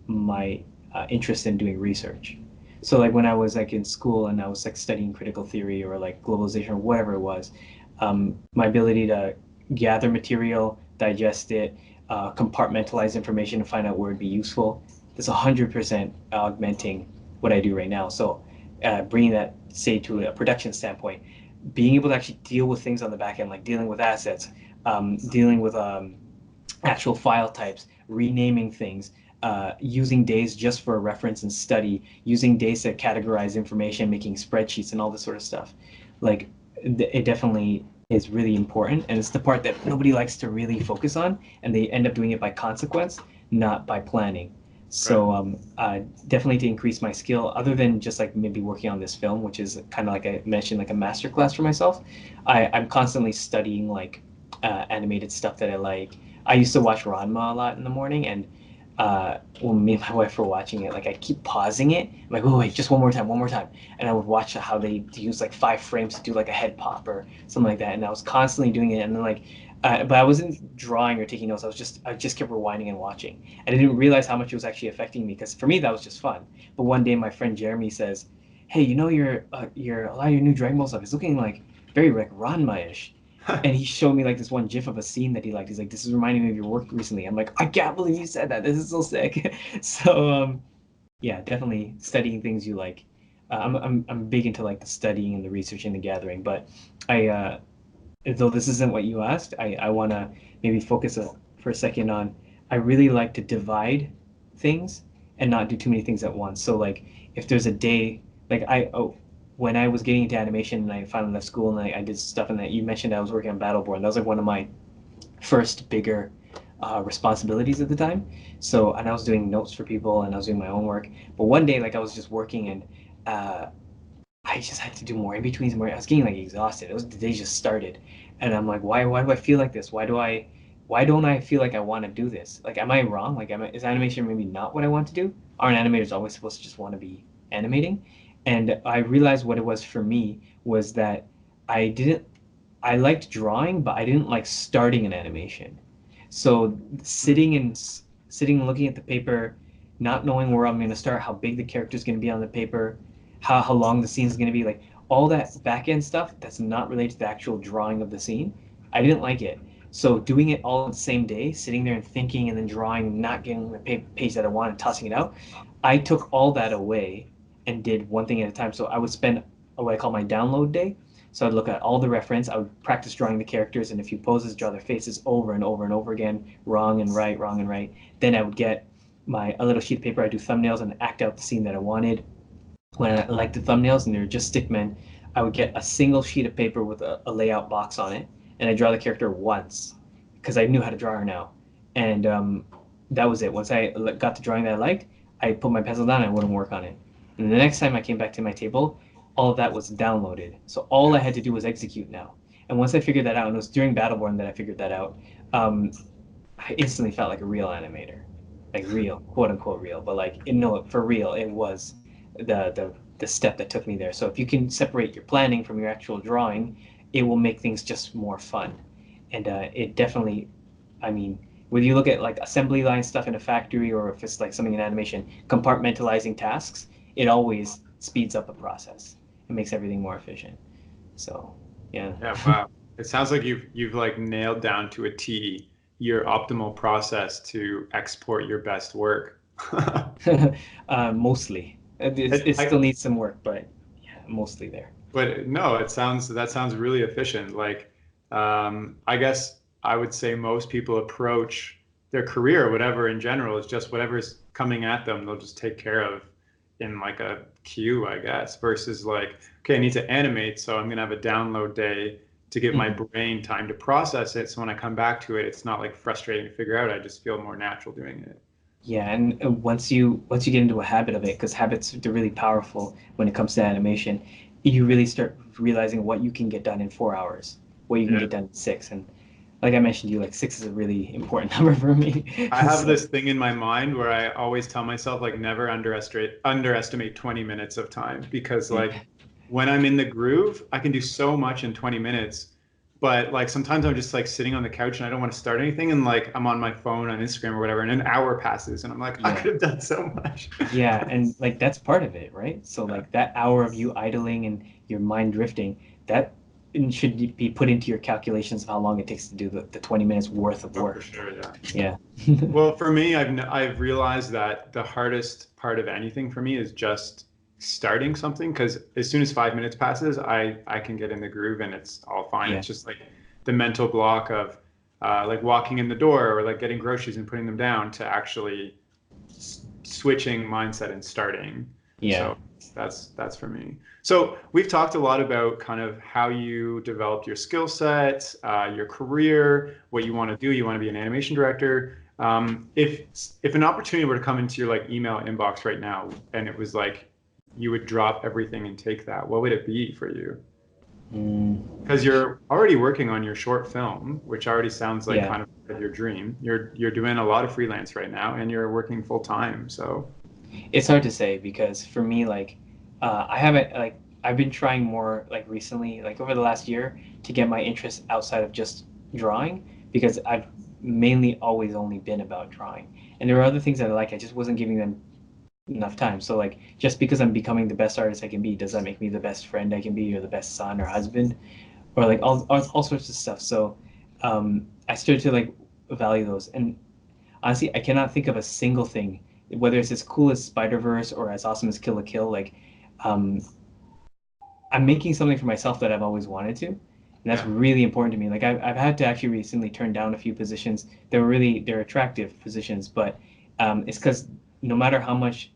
my interest in doing research. So like when I was like in school and I was like studying critical theory or like globalization or whatever it was, my ability to gather material, digest it, compartmentalize information to find out where it'd be useful. That's 100% augmenting what I do right now. So bringing that, say, to a production standpoint, being able to actually deal with things on the back end, like dealing with assets, dealing with actual file types, renaming things, using days just for reference and study, using days to categorize information, making spreadsheets and all this sort of stuff. Like it definitely is really important, and it's the part that nobody likes to really focus on, and they end up doing it by consequence, not by planning. So definitely to increase my skill, other than just like maybe working on this film, which is kind of like I mentioned, like a master class for myself, I'm constantly studying like animated stuff that I like. I used to watch Ranma a lot in the morning, and when me and my wife were watching it, like I keep pausing it. I'm like, oh wait, just one more time, and I would watch how they use like 5 frames to do like a head pop or something like that, and I was constantly doing it, and then like, but I wasn't drawing or taking notes. I just kept rewinding and watching, and I didn't realize how much it was actually affecting me. Because for me, that was just fun. But one day, my friend Jeremy says, "Hey, you know your a lot of your new Dragon Ball stuff is looking like very like Ranma-ish." And he showed me like this one GIF of a scene that he liked. He's like, "This is reminding me of your work recently." I'm like, "I can't believe you said that. This is so sick." So yeah, definitely studying things you like. I'm big into like the studying and the research and the gathering. But I though this isn't what you asked, I want to maybe focus for a second on. I really like to divide things and not do too many things at once. So like if there's a day like when I was getting into animation and I finally left school and I did stuff and that you mentioned I was working on Battle Born. That was like one of my first bigger responsibilities at the time. So and I was doing notes for people and I was doing my own work. But one day like I was just working and uh, I just had to do more in betweens. More, I was getting like exhausted. It was the day just started, and I'm like, why do I feel like this? Why don't I feel like I want to do this? Like, am I wrong? Like, is animation maybe not what I want to do? Aren't animators always supposed to just want to be animating? And I realized what it was for me was that I didn't. I liked drawing, but I didn't like starting an animation. So sitting and looking at the paper, not knowing where I'm going to start, how big the character is going to be on the paper, how long the scene is going to be, like all that back end stuff that's not related to the actual drawing of the scene, I didn't like it. So doing it all on the same day, sitting there and thinking and then drawing, not getting the page that I wanted, tossing it out, I took all that away and did one thing at a time. So I would spend what I call my download day. So I'd look at all the reference. I would practice drawing the characters in a few poses, draw their faces over and over and over again, wrong and right, wrong and right. Then I would get a little sheet of paper. I'd do thumbnails and act out the scene that I wanted. When I liked the thumbnails and they were just stickmen, I would get a single sheet of paper with a layout box on it, and I draw the character once because I knew how to draw her now, and that was it. Once I got the drawing that I liked, I put my pencil down and I wouldn't work on it. And the next time I came back to my table, all of that was downloaded. So all I had to do was execute now. And once I figured that out, and it was during Battleborn that I figured that out, um, I instantly felt like a real animator, like real, quote unquote real, but like no, for real, it was the step that took me there. So if you can separate your planning from your actual drawing, it will make things just more fun. And it definitely, I mean, whether you look at like assembly line stuff in a factory or if it's like something in animation, compartmentalizing tasks, it always speeds up a process. It makes everything more efficient. So, yeah. Yeah, wow. It sounds like you've like nailed down to a T your optimal process to export your best work. Mostly. It, It I, still needs some work, but yeah, mostly there. but no, that sounds really efficient. Like, I guess I would say most people approach their career, or whatever in general, is just whatever's coming at them, they'll just take care of in like a queue, I guess, versus like, okay, I need to animate, so I'm gonna have a download day to give my Mhm. brain time to process it. So when I come back to it, it's not like frustrating to figure out. I just feel more natural doing it. Yeah, and once you get into a habit of it, because habits they're really powerful when it comes to animation, you really start realizing what you can get done in 4 hours, what you can Yeah. get done in six. And like I mentioned to you, like six is a really important number for me. I have So this thing in my mind where I always tell myself like never underestimate 20 minutes of time because yeah, like when I'm in the groove, I can do so much in 20 minutes. But like sometimes I'm just like sitting on the couch and I don't want to start anything and like I'm on my phone on Instagram or whatever and an hour passes and I'm like I yeah, could have done so much. yeah, and like that's part of it, right? So Yeah. like that hour of you idling and your mind drifting, that it should be put into your calculations of how long it takes to do the 20 minutes worth of Oh, for work. sure, yeah. Yeah. Well, for me, I've realized that the hardest part of anything for me is just starting something, because as soon as 5 minutes passes, I can get in the groove and it's all fine. Yeah. It's just like the mental block of like walking in the door or like getting groceries and putting them down to actually switching mindset and starting. Yeah. So that's for me. So we've talked a lot about kind of how you developed your skill set, your career, what you want to do. You want to be an animation director. If an opportunity were to come into your like email inbox right now, and it was like you would drop everything and take that, what would it be for you? Because you're already working on your short film, which already sounds like Yeah. kind of your dream. You're doing a lot of freelance right now, and you're working full time. So It's hard to say because for me, like, I haven't like I've been trying more like recently, like over the last year, to get my interest outside of just drawing because I've mainly always only been about drawing, and there were other things that I like. I just wasn't giving them enough time. So like, just because I'm becoming the best artist I can be, does that make me the best friend I can be, or the best son or husband, or like all sorts of stuff. So, I started to like value those, and honestly, I cannot think of a single thing, whether it's as cool as Spider-Verse or as awesome as Kill la Kill. Like, um, I'm making something for myself that I've always wanted to, and that's yeah. really important to me. Like, I've had to actually recently turn down a few positions. They're attractive positions, but it's because no matter how much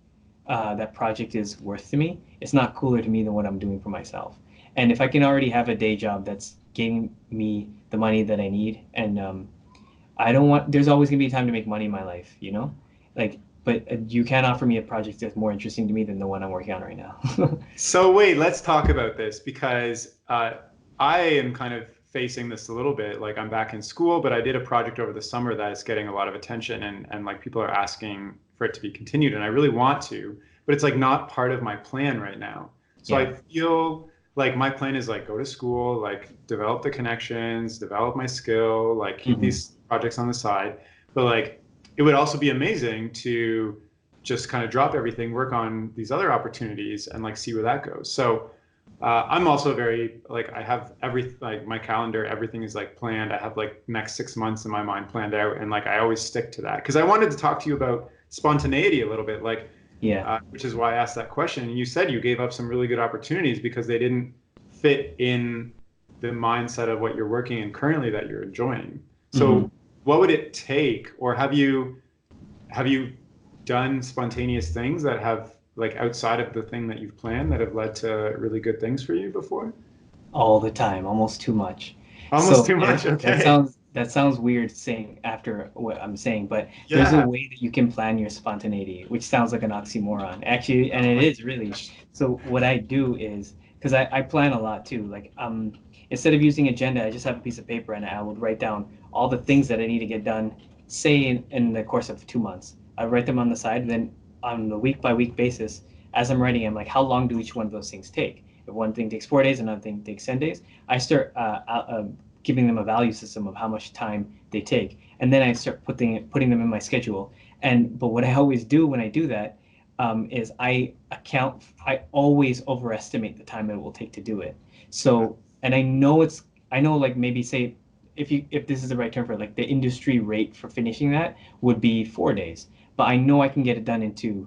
that project is worth to me, it's not cooler to me than what I'm doing for myself. And if I can already have a day job that's getting me the money that I need, and I don't want. There's always gonna be a time to make money in my life, you know. Like, but you can't offer me a project that's more interesting to me than the one I'm working on right now. So wait, let's talk about this, because I am kind of facing this a little bit. Like I'm back in school, but I did a project over the summer that is getting a lot of attention, and like people are asking for it to be continued, and I really want to, but it's like not part of my plan right now. So Yeah. I feel like my plan is like go to school, like develop the connections, develop my skill, like keep Hmm. these projects on the side. But like it would also be amazing to just kind of drop everything, work on these other opportunities, and like see where that goes. So I'm also very like I have every like my calendar, everything is like planned. I have like next 6 months in my mind planned out, and like I always stick to that because I wanted to talk to you about spontaneity a little bit, like Yeah. which is why I asked that question. And you said you gave up some really good opportunities because they didn't fit in the mindset of what you're working in currently that you're enjoying. Hmm. So what would it take, or have you done spontaneous things that have like outside of the thing that you've planned that have led to really good things for you before? All the time, almost too much. Almost So too much. that Okay. sounds weird saying after what I'm saying, but there's a Yeah. way that you can plan your spontaneity, which sounds like an oxymoron, actually, and Oh it my is really. gosh. So what I do is because I plan a lot too. Like instead of using agenda, I just have a piece of paper and I would write down all the things that I need to get done, say in the course of 2 months. I write them on the side, then on the week by week basis, as I'm writing, I'm like, how long do each one of those things take? If one thing takes 4 days, another thing takes 10 days. I start giving them a value system of how much time they take, and then I start putting them in my schedule. But what I always do when I do that is I always overestimate the time it will take to do it. So, and I know like maybe say if this is the right term for it, like the industry rate for finishing that would be 4 days, but I know I can get it done in two.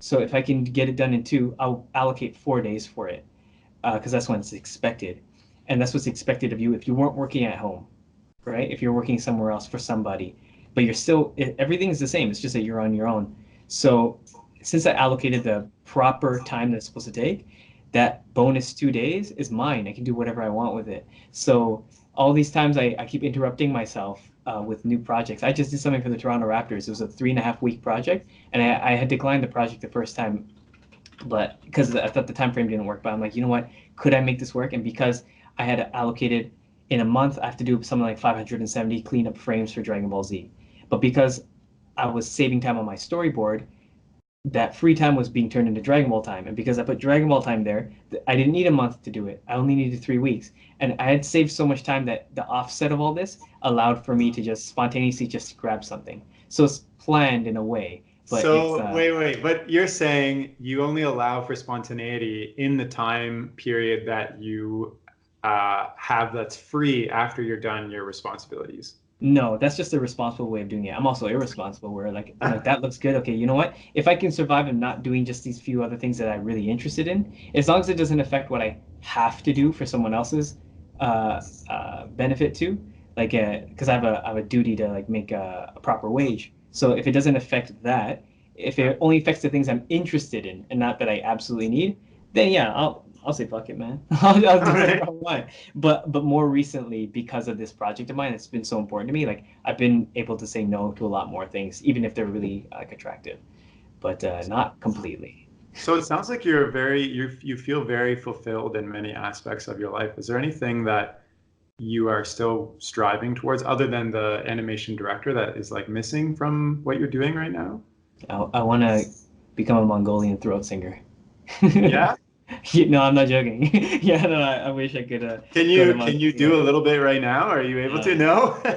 So if I can get it done in two, I'll allocate 4 days for it because that's when it's expected. And that's what's expected of you if you weren't working at home, right? If you're working somewhere else for somebody, but you're still, everything's the same. It's just that you're on your own. So since I allocated the proper time that it's supposed to take, that bonus 2 days is mine. I can do whatever I want with it. So all these times I keep interrupting myself with new projects. I just did something for the Toronto Raptors. It was a 3.5 week project, and I had declined the project the first time but because I thought the time frame didn't work. But I'm like, you know what? Could I make this work? And because I had allocated in a month, I have to do something like 570 cleanup frames for Dragon Ball Z. But because I was saving time on my storyboard, that free time was being turned into Dragon Ball time. And because I put Dragon Ball time there, I didn't need a month to do it. I only needed 3 weeks. And I had saved so much time that the offset of all this allowed for me to just spontaneously just grab something. So it's planned in a way, but it's So wait, but you're saying you only allow for spontaneity in the time period that you have that's free after you're done your responsibilities? No, that's just a responsible way of doing it. I'm also irresponsible where like I'm like that looks good. Okay, you know what? If I can survive and not doing just these few other things that I'm really interested in, as long as it doesn't affect what I have to do for someone else's benefit too, like because I have a duty to like make a proper wage. So if it doesn't affect that, if it only affects the things I'm interested in and not that I absolutely need, then yeah, I'll say fuck it, man. I'll All do whatever right. I want. But more recently, because of this project of mine, it's been so important to me. Like I've been able to say no to a lot more things, even if they're really like attractive, but not completely. So it sounds like you're very you feel very fulfilled in many aspects of your life. Is there anything that you are still striving towards other than the animation director that is like missing from what you're doing right now? I want to become a Mongolian throat singer. Yeah. No, I'm not joking. Yeah, no, I wish I could Can go to you do a Mongolia. little bit right now? Are you able to? No, No.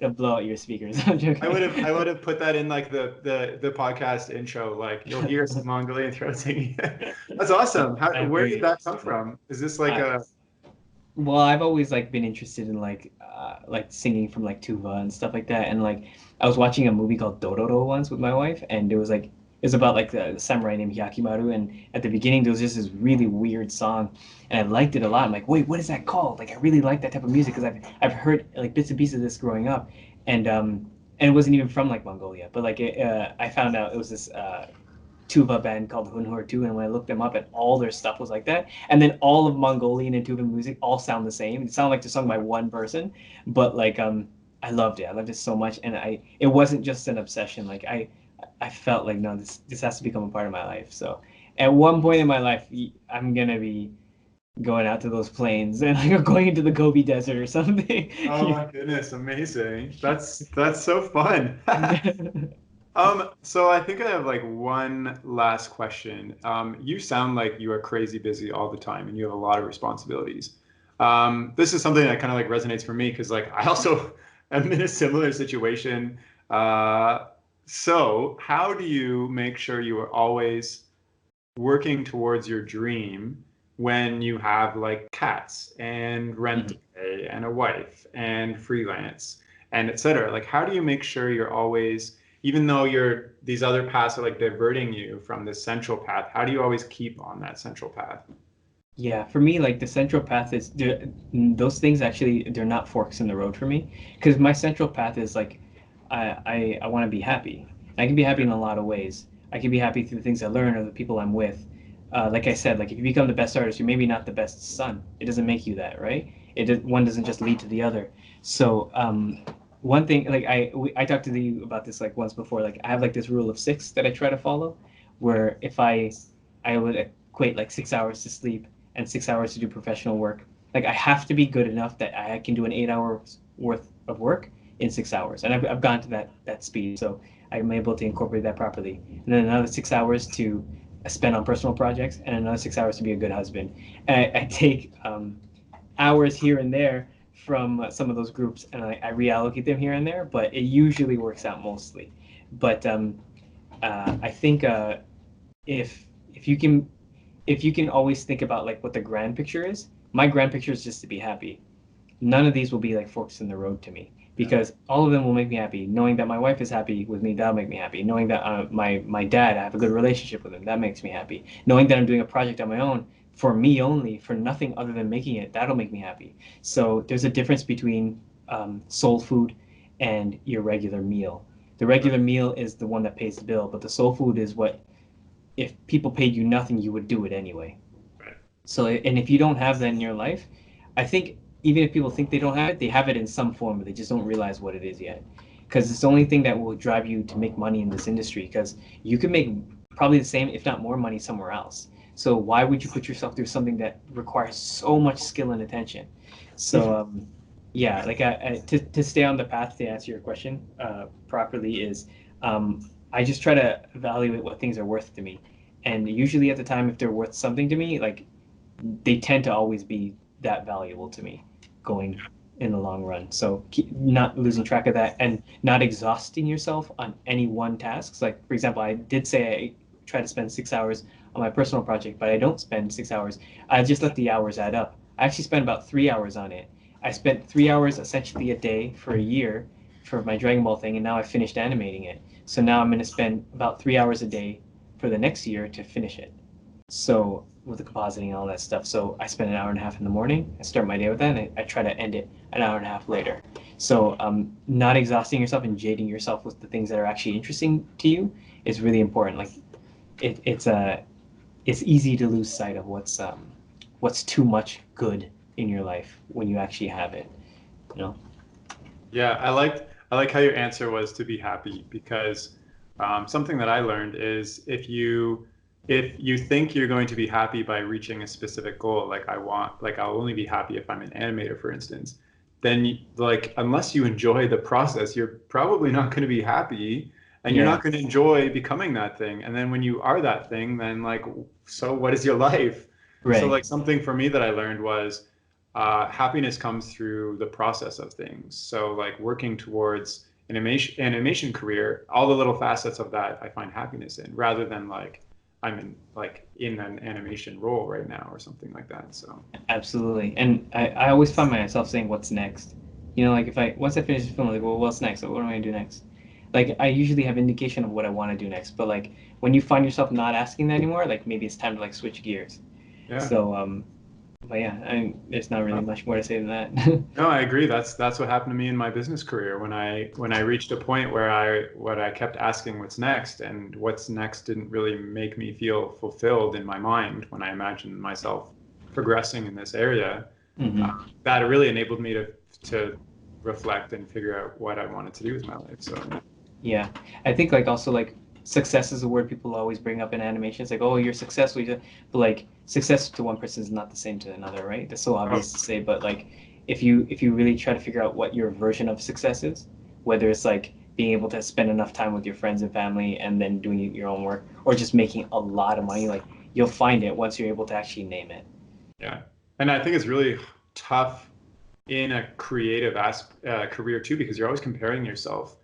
it'll blow out your speakers. I'm I would joking. have put that in like the podcast intro. Like you'll hear some Mongolian throat singing. That's awesome. How I'm where very did that come interested in from? Is this like it. a Well, I've always like been interested in like singing from like tuba and stuff like that. And like I was watching a movie called Dororo once with my wife, and it was like it was about like the samurai named Hyakimaru. And at the beginning, there was just this really weird song, and I liked it a lot. I'm like, wait, what is that called? Like I really like that type of music because I've heard like bits and pieces of this growing up, and it wasn't even from like Mongolia, but like I found out it was this tuba band called Hunhor too, and when I looked them up, and all their stuff was like that. And then all of Mongolian and tuba music all sound the same. It sounded like they're sung by one person, but like I loved it. I loved it so much, and it wasn't just an obsession. Like I felt like no, this has to become a part of my life. So at one point in my life, I'm gonna be going out to those plains and like going into the Gobi Desert or something. Oh my goodness, amazing. That's so fun. So I think I have like one last question. You sound like you are crazy busy all the time and you have a lot of responsibilities. This is something that kind of like resonates for me because like I also am in a similar situation. So how do you make sure you are always working towards your dream when you have like cats and rent to Mhm. pay and a wife and freelance and etc. Like, how do you make sure you're always, even though you're these other paths are like diverting you from this central path, how do you always keep on that central path? Yeah, for me, like the central path is those things actually they're not forks in the road for me because my central path is like I want to be happy. I can be happy in a lot of ways. I can be happy through the things I learn or the people I'm with. Like I said, like if you become the best artist, you're maybe not the best son. It doesn't make you that, right? One doesn't just lead to the other. So one thing like I talked to you about this like once before. Like I have like this rule of six that I try to follow, where if I would equate like 6 hours to sleep and 6 hours to do professional work. Like I have to be good enough that I can do an 8 hours worth of work in 6 hours, and I've gone to that speed, so I'm able to incorporate that properly. And then another 6 hours to spend on personal projects, and another 6 hours to be a good husband. And I take hours here and there from some of those groups, and I reallocate them here and there, but it usually works out mostly. But I think if you can always think about like what the grand picture is. My grand picture is just to be happy. None of these will be like forks in the road to me because all of them will make me happy. Knowing that my wife is happy with me, that'll make me happy. Knowing that my dad, I have a good relationship with him, that makes me happy. Knowing that I'm doing a project on my own for me only, for nothing other than making it, that'll make me happy. So there's a difference between soul food and your regular meal. The regular meal is the one that pays the bill, but the soul food is what if people paid you nothing, you would do it anyway. Right. So, and if you don't have that in your life, I think even if people think they don't have it, they have it in some form, but they just don't realize what it is yet. Because it's the only thing that will drive you to make money in this industry. Because you can make probably the same, if not more, money somewhere else. So why would you put yourself through something that requires so much skill and attention? So yeah, like to stay on the path to answer your question properly is I just try to evaluate what things are worth to me, and usually at the time, if they're worth something to me, like they tend to always be that valuable to me going in the long run. So keep not losing track of that and not exhausting yourself on any one task. So like for example, I did say I try to spend 6 hours on my personal project, but I don't spend 6 hours. I just let the hours add up. I actually spent about 3 hours on it. I spent 3 hours essentially a day for a year for my Dragon Ball thing, and now I finished animating it. So now I'm going to spend about 3 hours a day for the next year to finish it. So with the compositing and all that stuff. So I spend an hour and a half in the morning. I start my day with that, and I try to end it an hour and a half later. So not exhausting yourself and jading yourself with the things that are actually interesting to you is really important. Like it's easy to lose sight of what's too much good in your life when you actually have it. You know? Yeah, I like how your answer was to be happy because something that I learned is if you think you're going to be happy by reaching a specific goal, like I'll only be happy if I'm an animator, for instance, then like unless you enjoy the process, you're probably not going to be happy and you're Yeah. not going to enjoy becoming that thing. And then when you are that thing, then like, so what is your life? So Right. like something for me that I learned was happiness comes through the process of things. So like working towards an animation career, all the little facets of that I find happiness in, rather than like I'm in an animation role right now or something like that. So Absolutely. And I always find myself saying, "What's next?" You know, like if I once I finish the film, I'm like, well, what's next? What am I gonna do next? Like I usually have indication of what I want to do next, but like when you find yourself not asking that anymore, like maybe it's time to like switch gears. yeah. So but yeah, there's not really much more to say than that. No, I agree. That's what happened to me in my business career when I reached a point where I kept asking what's next, and what's next didn't really make me feel fulfilled in my mind when I imagined myself progressing in this area. Uh, hmm that really enabled me to reflect and figure out what I wanted to do with my life. So Yeah, I think like also like success is a word people always bring up in animation. It's like, oh, you're successful, but like success to one person is not the same to another, right? That's so oh, obvious to say, but like if you really try to figure out what your version of success is, whether it's like being able to spend enough time with your friends and family and then doing your own work, or just making a lot of money, like you'll find it once you're able to actually name it. yeah, and I think it's really tough in a creative career too, because you're always comparing yourself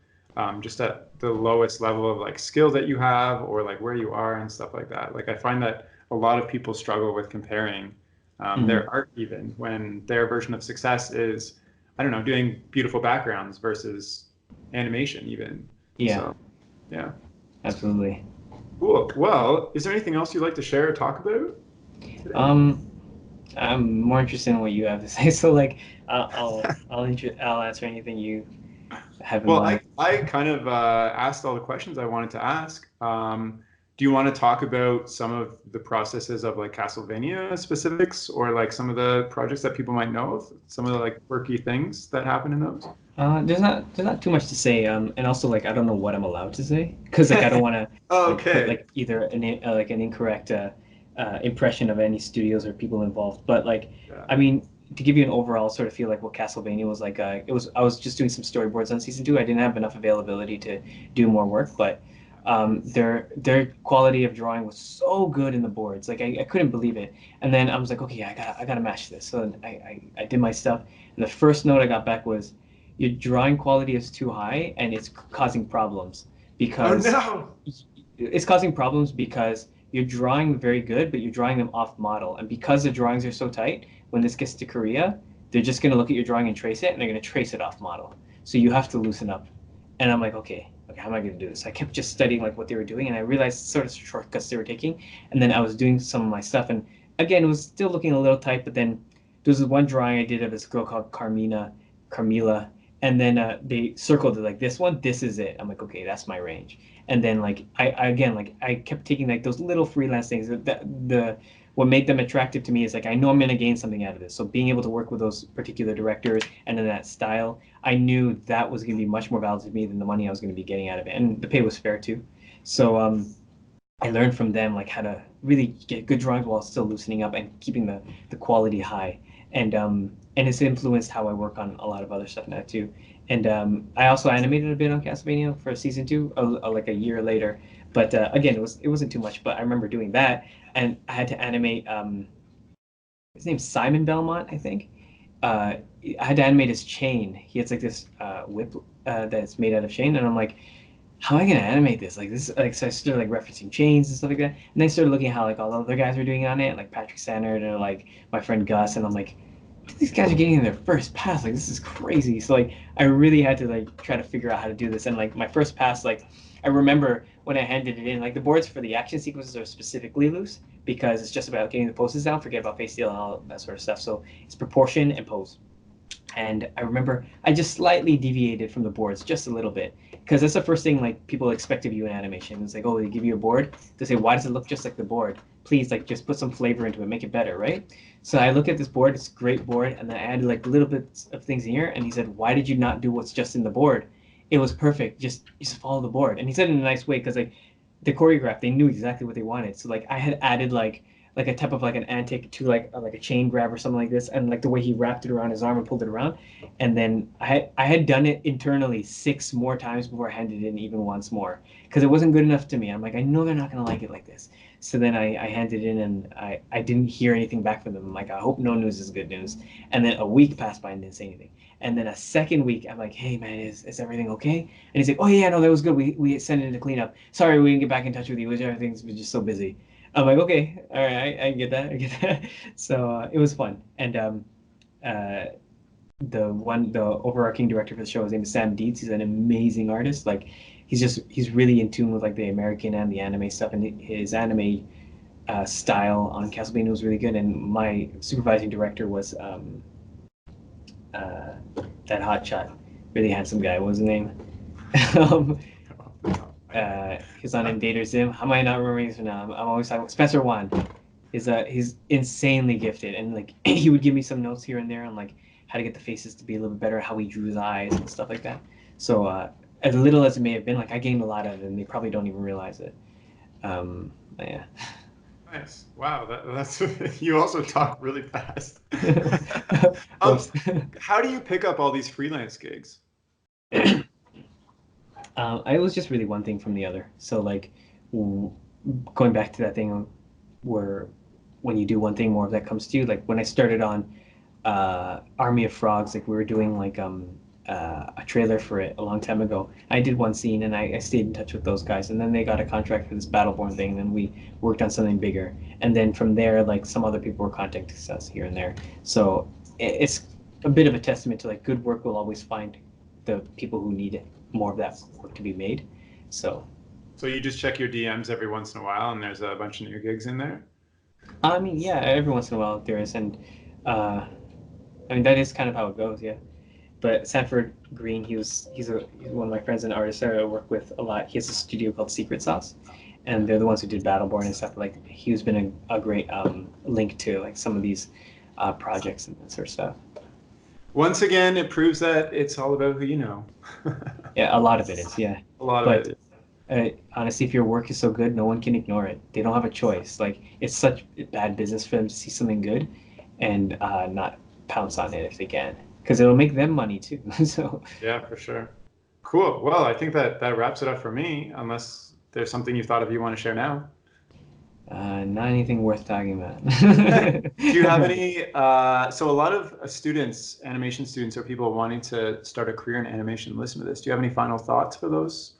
just at the lowest level of like skill that you have or like where you are and stuff like that. Like I find that a lot of people struggle with comparing their hmm art even when their version of success is, I don't know, doing beautiful backgrounds versus animation even. Yeah, So yeah, absolutely. cool. Well, is there anything else you'd like to share or talk about today? Um, I'm more interested in what you have to say. So like, I'll answer anything you have in Well, mind. I kind of asked all the questions I wanted to ask. Do you want to talk about some of the processes of like Castlevania specifics or like some of the projects that people might know of, some of the like quirky things that happen in those? There's not too much to say. And also like I don't know what I'm allowed to say because like I don't want to like put Okay. like either like an incorrect impression of any studios or people involved. But like Yeah. I mean to give you an overall sort of feel like what Castlevania was like, I was just doing some storyboards on season two. I didn't have enough availability to do more work, but their quality of drawing was so good in the boards. Like I couldn't believe it. And then I was like, okay, I gotta match this. So I did my stuff, and the first note I got back was your drawing quality is too high and it's causing problems Oh because no. you're drawing very good, but you're drawing them off model. And because the drawings are so tight, when this gets to Korea, they're just going to look at your drawing and trace it, and they're going to trace it off model. So you have to loosen up. And I'm like, okay, how am I going to do this? I kept just studying like what they were doing, and I realized sort of shortcuts they were taking. And then I was doing some of my stuff, and again, it was still looking a little tight. But then there was this one drawing I did of this girl called Carmila, and then they circled it like this one. This is it. I'm like, okay, that's my range. And then like I again like I kept taking like those little freelance things the what made them attractive to me is like I know I'm going to gain something out of this. So being able to work with those particular directors and in that style, I knew that was going to be much more valuable to me than the money I was going to be getting out of it, and the pay was fair too. So I learned from them like how to really get good drawings while still loosening up and keeping the quality high. And it's influenced how I work on a lot of other stuff now too. And I also animated a bit on Castlevania for season two, like a year later. But again, it wasn't too much. But I remember doing that, and I had to animate. His name's Simon Belmont, I think. Uh, I had to animate his chain. He has like this whip that's made out of chain, and I'm like, how am I gonna animate this? Like this, like so I started like referencing chains and stuff like that, and then I started looking at how like all the other guys were doing on it, like Patrick Sanders or like my friend Gus, and I'm like, these guys are getting in their first pass. Like, this is crazy. So like, I really had to like try to figure out how to do this. And like my first pass, like I remember when I handed it in, like the boards for the action sequences are specifically loose because it's just about getting the poses down. Forget about face steal and all that sort of stuff. So it's proportion and pose. And I remember I just slightly deviated from the boards just a little bit because that's the first thing like people expect of you in animation. It's like, oh, they give you a board. They say, why does it look just like the board? Please, like, just put some flavor into it, make it better, right? So I look at this board, it's a great board, and then I added like little bits of things in here. And he said, why did you not do what's just in the board? It was perfect. Just follow the board. And he said it in a nice way because like the choreograph, they knew exactly what they wanted. So like I had added like a type of like an antic to like a chain grab or something like this, and like the way he wrapped it around his arm and pulled it around, and then I had done it internally 6 more times before I handed it in even once more because it wasn't good enough to me. I'm like, I know they're not gonna like it like this. So then I handed in and I didn't hear anything back from them. I'm like, I hope no news is good news. And then a week passed by and didn't say anything. And then a second week, I'm like, hey man, is everything okay? And he's like, oh yeah, no, that was good. We sent it into cleanup. Sorry, we didn't get back in touch with you. Everything's just so busy. I'm like, okay, all right, I get that, I get that. So it was fun, and uh, the overarching director for the show, his name is Sam Dietz. He's an amazing artist. Like, he's really in tune with like the American and the anime stuff, and his anime style on Castlevania was really good. And my supervising director was uh, that hotshot, really handsome guy. What was his name? um, he's on Invader Zim. How am I not remembering his name? I'm always talking. Spencer Wan he's insanely gifted, and like he would give me some notes here and there on like how to get the faces to be a little bit better, how he drew his eyes and stuff like that. So as little as it may have been, like I gained a lot out of it, and they probably don't even realize it. Yeah. Nice. Wow, that's you also talk really fast. Whoops. How do you pick up all these freelance gigs? It was just really one thing from the other. So like going back to that thing where when you do one thing, more of that comes to you. Like when I started on Army of Frogs, like we were doing like a trailer for it a long time ago. I did one scene and I stayed in touch with those guys, and then they got a contract for this Battle Born thing, and then we worked on something bigger. And then from there, like some other people were contacting us here and there. So it's a bit of a testament to like good work will always find the people who need more of that work to be made. So you just check your DMs every once in a while, and there's a bunch of new gigs in there. I mean, yeah, every once in a while there is, and I mean that is kind of how it goes, yeah. But Sanford Greene, he's one of my friends and artists that I work with a lot. He has a studio called Secret Sauce, and they're the ones who did Battle Born and stuff. Like he's been a great link to like some of these projects and that sort of stuff. Once again, it proves that it's all about who you know. Yeah, a lot of it is, yeah. A lot But of it. honestly, if your work is so good, no one can ignore it. They don't have a choice. Like it's such bad business for them to see something good and not pounce on it if they can, because it'll make them money too. So Yeah, for sure. Cool. Well, I think that wraps it up for me, unless there's something you thought of you want to share now. not anything worth talking about. Do you have any? So a lot of students, animation students, or people wanting to start a career in animation, listen to this. Do you have any final thoughts for those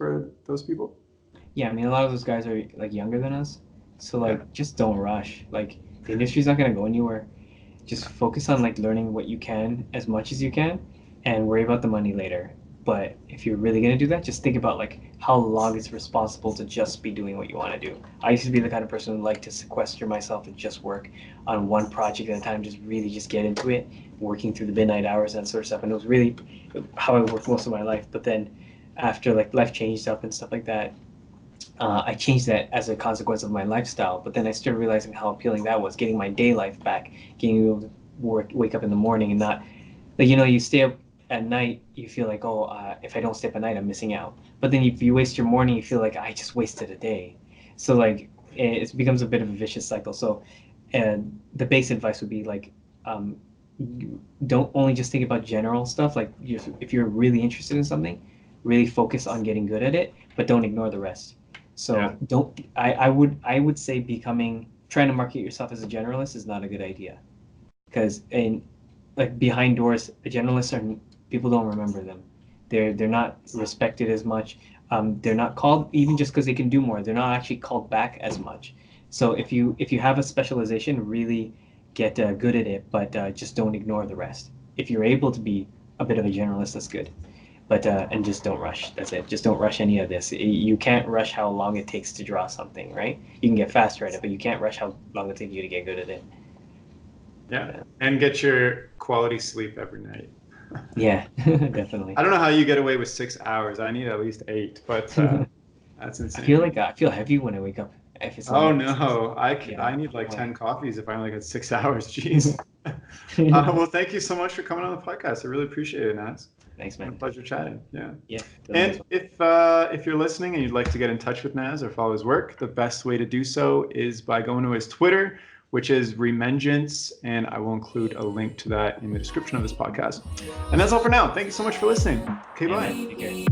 people? Yeah, I mean, a lot of those guys are like younger than us, so like Yeah. just don't rush. Like the industry's not gonna go anywhere. Just focus on like learning what you can as much as you can, and worry about the money later. But if you're really gonna do that, just think about like how long it's responsible to just be doing what you want to do. I used to be the kind of person who liked to sequester myself and just work on one project at a time, just really just get into it, working through the midnight hours and that sort of stuff. And it was really how I worked most of my life. But then after like life changed up and stuff like that, I changed that as a consequence of my lifestyle. But then I started realizing how appealing that was, getting my day life back, getting able to wake up in the morning and not like you stay up at night, you feel like, oh, if I don't stay up at night, I'm missing out. But then if you waste your morning, you feel like I just wasted a day. So like it becomes a bit of a vicious cycle. So and the base advice would be like, don't only just think about general stuff. Like if you're really interested in something, really focus on getting good at it, but don't ignore the rest. So Yeah. don't. I would say trying to market yourself as a generalist is not a good idea, because in like behind doors, the generalists are people don't remember them. They're not respected as much. They're not called even just because they can do more. They're not actually called back as much. So if you have a specialization, really get good at it, but just don't ignore the rest. If you're able to be a bit of a generalist, that's good. But and just don't rush. That's it. Just don't rush any of this. You can't rush how long it takes to draw something, right? You can get faster at it, but you can't rush how long it takes you to get good at it. Yeah, and get your quality sleep every night. Yeah, definitely. I don't know how you get away with 6 hours. I need at least 8, but that's insane. I feel heavy when I wake up. If it's Oh longer. no, I need like 10 coffees if I only get 6 hours. Jeez. Well, thank you so much for coming on the podcast. I really appreciate it, Nas. Thanks, man. It's a pleasure chatting. Yeah. Yeah. And if you're listening and you'd like to get in touch with Nas or follow his work, the best way to do so is by going to his Twitter, which is Remengeance, and I will include a link to that in the description of this podcast. And that's all for now. Thank you so much for listening. Okay, bye. Take care.